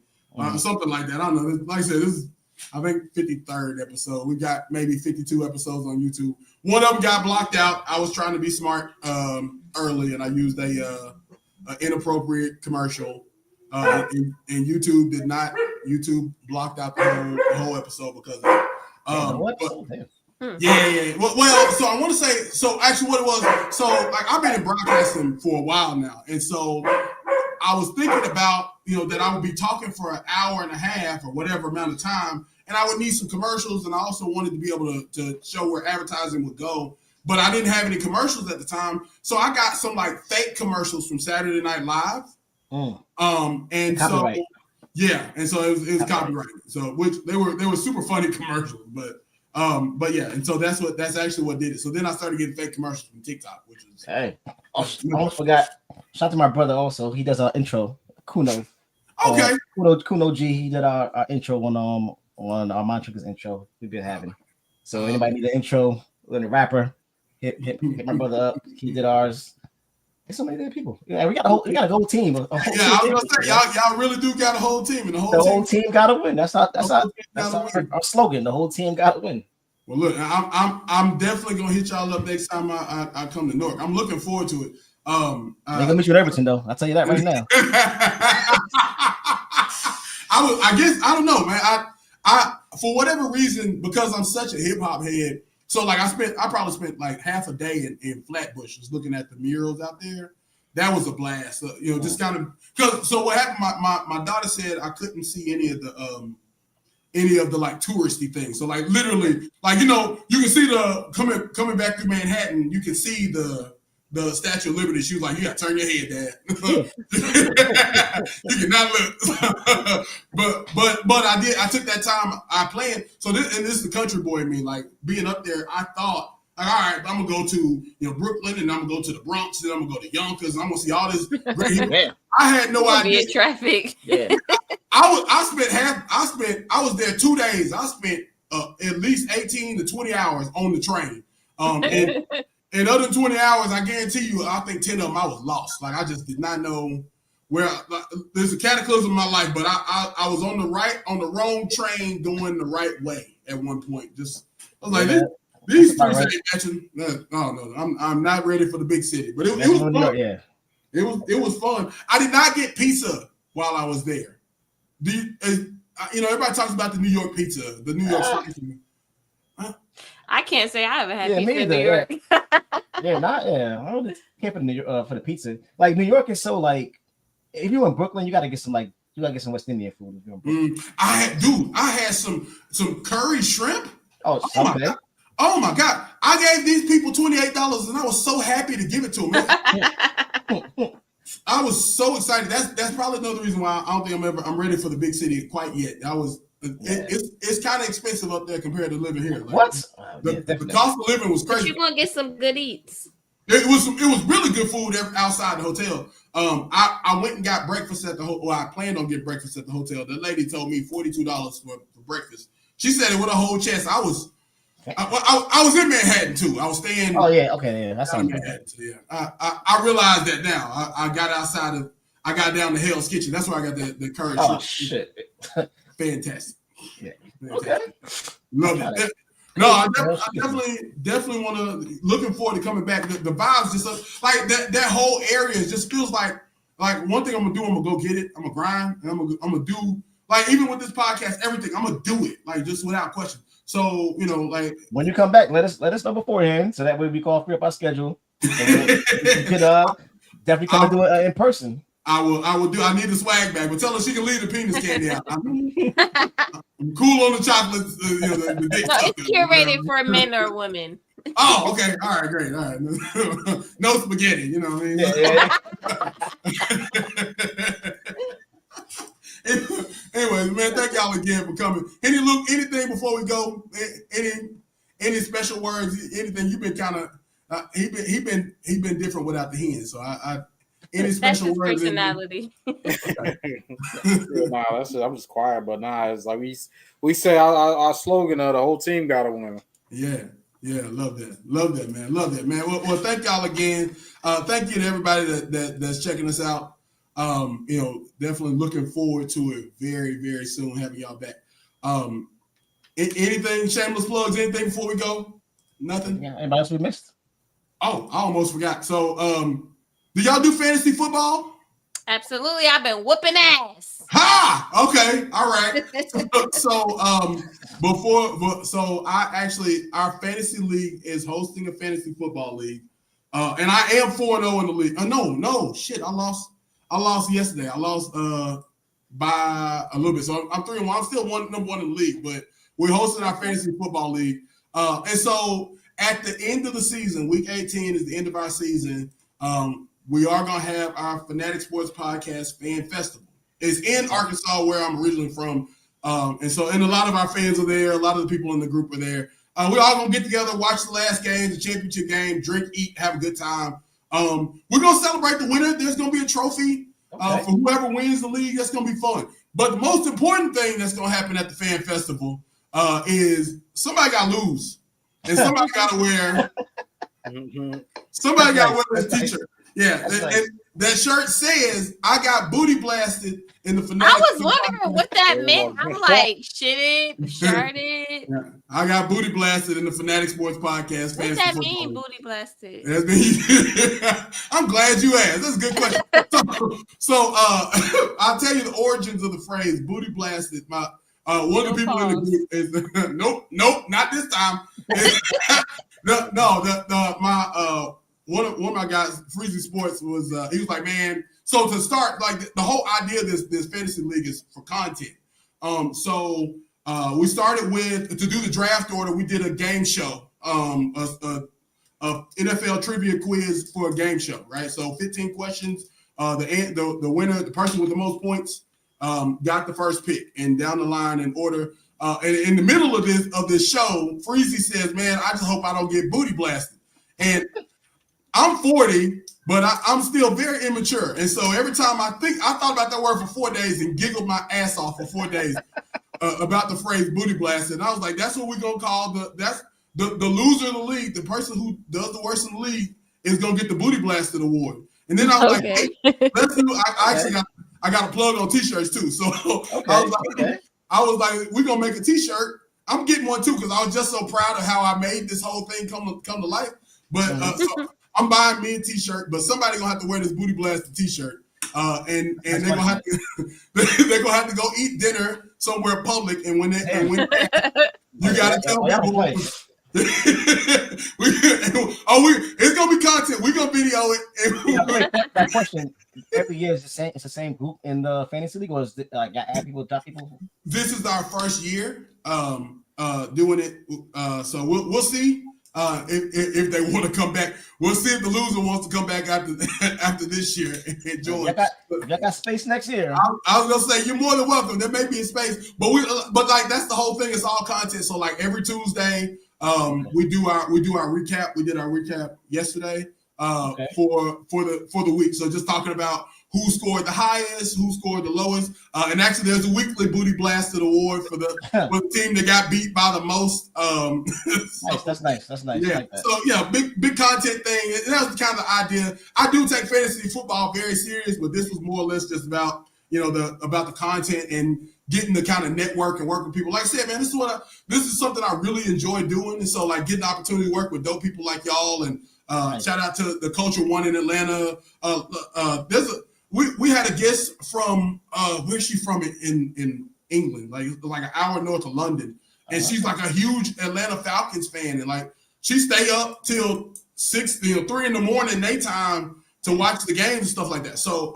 something like that. I don't know. Like I said, this is I think 53rd episode. We got maybe 52 episodes on YouTube. One of them got blocked out. I was trying to be smart early, and I used a inappropriate commercial. And YouTube did not. YouTube blocked out the whole episode because of it. Yeah. Well, so I want to say. So actually, what it was. So like I've been in broadcasting for a while now, and so I was thinking about that I would be talking for an hour and a half or whatever amount of time, and I would need some commercials, and I also wanted to be able to show where advertising would go. But I didn't have any commercials at the time, so I got some like fake commercials from Saturday Night Live. And Copyright. so and so it was copyrighted. So which they were super funny commercials, but yeah, and so that's actually what did it. So then I started getting fake commercials from TikTok, which is I almost forgot. Shout out to my brother also. He does our intro. Kuno. Okay. Kuno G. He did our intro on our Montricus intro we've been having. So anybody need an intro, learn a rapper, hit my brother up. He did ours. There's so many good people. Yeah, we got a whole team. I was gonna say y'all really do got a whole team, and the whole team got to win. That's our slogan. The whole team got to win. Well, look, I'm definitely gonna hit y'all up next time I come to Newark. I'm looking forward to it. They're gonna meet you in Everton, though. I'll tell you that right now. I guess I don't know, man. I for whatever reason, because I'm such a hip hop head. So like I probably spent like half a day in Flatbush just looking at the murals out there. That was a blast. Just kind of because so what happened, my daughter said I couldn't see any of the like touristy things. So like literally, like you can see the coming back through Manhattan, you can see the Statue of Liberty. She was like, you gotta turn your head, Dad. You cannot look. but I took that time, I planned. So this is the country boy in me, like being up there, I thought, like, all right, I'm gonna go to Brooklyn, and I'm gonna go to the Bronx, and I'm gonna go to Yonkers, and I'm gonna see all this great I had no idea. Traffic. Yeah. I was there 2 days. I spent at least 18 to 20 hours on the train. And other than 20 hours, I guarantee you, I think 10 of them I was lost. Like I just did not know where. There's a cataclysm in my life, but I was on the wrong train going the right way at one point. I was like, these streets ain't matching. No, I'm not ready for the big city. But it was fun. Yeah. It was fun. I did not get pizza while I was there. Everybody talks about the New York pizza, the New York street. I can't say I ever had pizza me in New either, York. I don't care for New York for the pizza. Like New York is so like, if you're in Brooklyn, you gotta get some West Indian food. If you're in Brooklyn. I had some curry shrimp. Oh my God. Oh my God! I gave these people $28, and I was so happy to give it to them. I was so excited. That's probably another reason why I don't think I'm ready for the big city quite yet. It's kind of expensive up there compared to living here. Like, what? The cost of living was crazy. But you're gonna get some good eats. It was really good food outside the hotel. I went and got breakfast at the hotel. Well, I planned on getting breakfast at the hotel. The lady told me $42 for breakfast. She said it with a whole chest. I was in Manhattan too. I was staying. Oh yeah, okay, yeah, that's Manhattan. So, yeah, I realized that now. I got outside of. I got down to Hell's Kitchen. That's where I got the courage. Oh shit! Fantastic. Yeah. Fantastic. Okay. Love it. No, I definitely want to. Looking forward to coming back. The vibes just like that whole area just feels like one thing I'm gonna do. I'm gonna go get it. I'm gonna grind. And I'm gonna do like even with this podcast, everything. I'm gonna do it like just without question. So like when you come back, let us know beforehand so that way we can all free up our schedule. You could definitely come and do it in person. I will do. I need the swag bag, but tell her she can leave the penis candy out. I'm cool on the chocolates. The dick No, it's curated for men or women. Oh, okay. All right, great. All right. No spaghetti, you know what I mean? Yeah. Anyways, man, thank y'all again for coming. Henny Luke, anything before we go? Any special words? Anything you've been kind of he been different without the hen. So any special that's his words? Personality. Nah, that's it. I'm just quiet, but nah, it's like we say our slogan the whole team got to win. Yeah, love that, man. Well, thank y'all again. Thank you to everybody that's checking us out. Definitely looking forward to it very, very soon. Having y'all back. Anything shameless plugs? Anything before we go? Nothing. Yeah. Anybody else we missed? Oh, I almost forgot. So, do y'all do fantasy football? Absolutely, I've been whooping ass. Ha! Okay, all right. Our fantasy league is hosting a fantasy football league, and I am 4-0 in the league. No, shit, I lost yesterday. I lost by a little bit, so I'm 3-1. I'm still number one in the league, but we're hosting our fantasy football league, and so at the end of the season, week 18 is the end of our season. We are going to have our Fanatic Sports Podcast Fan Festival. It's in Arkansas, where I'm originally from. And a lot of our fans are there. A lot of the people in the group are there. We're all going to get together, watch the last game, the championship game, drink, eat, have a good time. We're going to celebrate the winner. There's going to be a trophy for whoever wins the league. That's going to be fun. But the most important thing that's going to happen at the Fan Festival is somebody got to lose. And somebody got to wear this t-shirt. Yeah, and that shirt says, I got booty blasted in the Fanatic. I was wondering what that meant. I'm like, shirted. Yeah. I got booty blasted in the Fanatic Sports Podcast. What does that mean, booty blasted? I'm glad you asked. That's a good question. So I'll tell you the origins of the phrase booty blasted. One of the people in the group is nope, not this time. One of my guys, Freezy Sports, was he was like, man. So to start, like the whole idea of this fantasy league is for content. So we started with to do the draft order. We did a game show, a NFL trivia quiz for a game show, right? So 15 questions. The winner, the person with the most points, got the first pick, and down the line in order. And in the middle of this show, Freezy says, man, I just hope I don't get booty blasted. And I'm 40, but I'm still very immature. And so every time I thought about that word for 4 days and giggled my ass off for 4 days about the phrase booty blasted. And I was like, that's what we're going to call the loser of the league. The person who does the worst in the league is going to get the booty blasted award. And then I was like, hey, let's do, I got a plug on t-shirts too. So I was like, we're going to make a t-shirt. I'm getting one too, because I was just so proud of how I made this whole thing come to life. But so I'm buying me a t-shirt, but somebody gonna have to wear this booty blasted t-shirt. And they're gonna have to go eat dinner somewhere public. And when you gotta tell people it's gonna be content. We're gonna video it. That question every year is the same. It's the same group in the fantasy league, or is it like add people, drop people? This is our first year doing it. So we'll see. If they want to come back, we'll see if the loser wants to come back after this year and join. Y'all got space next year. I was gonna say you're more than welcome. There may be a space, but like that's the whole thing. It's all content. So like every Tuesday, we do our recap. We did our recap yesterday for the week. So just talking about who scored the highest, who scored the lowest, and actually there's a weekly booty blasted award for the team that got beat by the most. Nice. That's nice. Yeah. Like that. So yeah, big content thing. And that was kind of the idea. I do take fantasy football very serious, but this was more or less just about about the content and getting the kind of network and work with people. Like I said, man, this is something I really enjoy doing, and so like getting the opportunity to work with dope people like y'all and. Shout out to the Culture One in Atlanta. We had a guest from where's she from in England, like an hour north of London, and she's like a huge Atlanta Falcons fan, and like she stay up till 3 in the morning daytime to watch the games and stuff like that. So,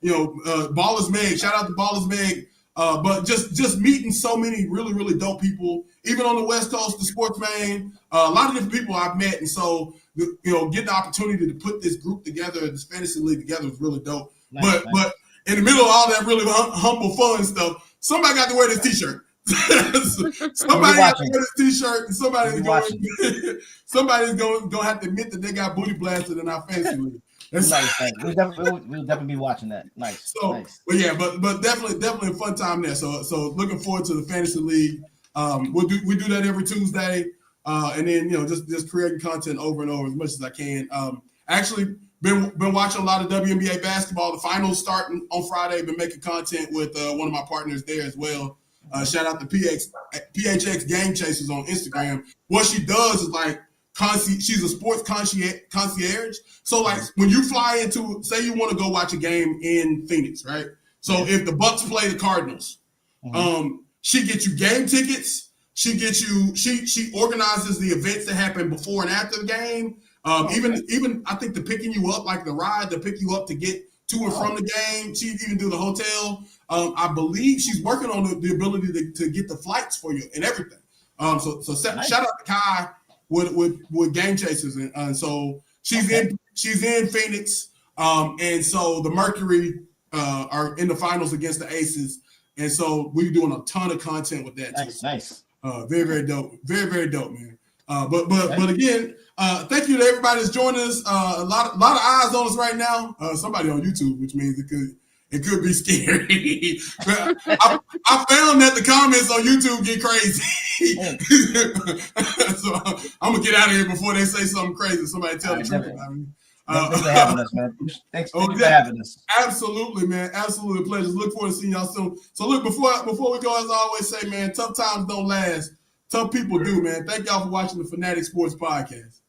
Ballers Meg, shout out to Ballers Meg. But just meeting so many really, really dope people, even on the West Coast, the Sportsman, a lot of different people I've met. And so, getting the opportunity to put this group together, this fantasy league together was really dope. Nice. But in the middle of all that really humble fun stuff, somebody got to wear this t-shirt. Somebody got to wear this t-shirt, and somebody's going to have to admit that they got booty blasted in our fantasy league. Nice. We'll definitely be watching that. Nice. So, nice. But yeah, but definitely a fun time there. So looking forward to the fantasy league. We do that every Tuesday, and then just creating content over and over as much as I can. Actually, been watching a lot of WNBA basketball. The finals starting on Friday. Been making content with one of my partners there as well. Shout out to PHX Game Chasers on Instagram. What she does is like. She's a sports concierge. So like when you fly into, say you want to go watch a game in Phoenix, right? So if the Bucks play the Cardinals, she gets you game tickets. She organizes the events that happen before and after the game. Even I think the picking you up, like the ride to pick you up to get to and from the game. She even do the hotel. I believe she's working on the ability to get the flights for you and everything. So shout out to Kai. With Game Chasers, and so she's in Phoenix, and so the Mercury are in the finals against the Aces, and so we're doing a ton of content with that. Nice. Very, very dope. Very, very dope, man. But again, thank you to everybody that's joining us. A lot of eyes on us right now. Somebody on YouTube, which means it could be scary. I found that the comments on YouTube get crazy. So I'm going to get out of here before they say something crazy. Somebody tell the truth. Thanks for having us, man. Thanks for having us. Absolutely, man. Absolutely a pleasure. Look forward to seeing y'all soon. So look, before we go, as I always say, man, tough times don't last. Tough people do, man. Thank y'all for watching the Fanatic Sports Podcast.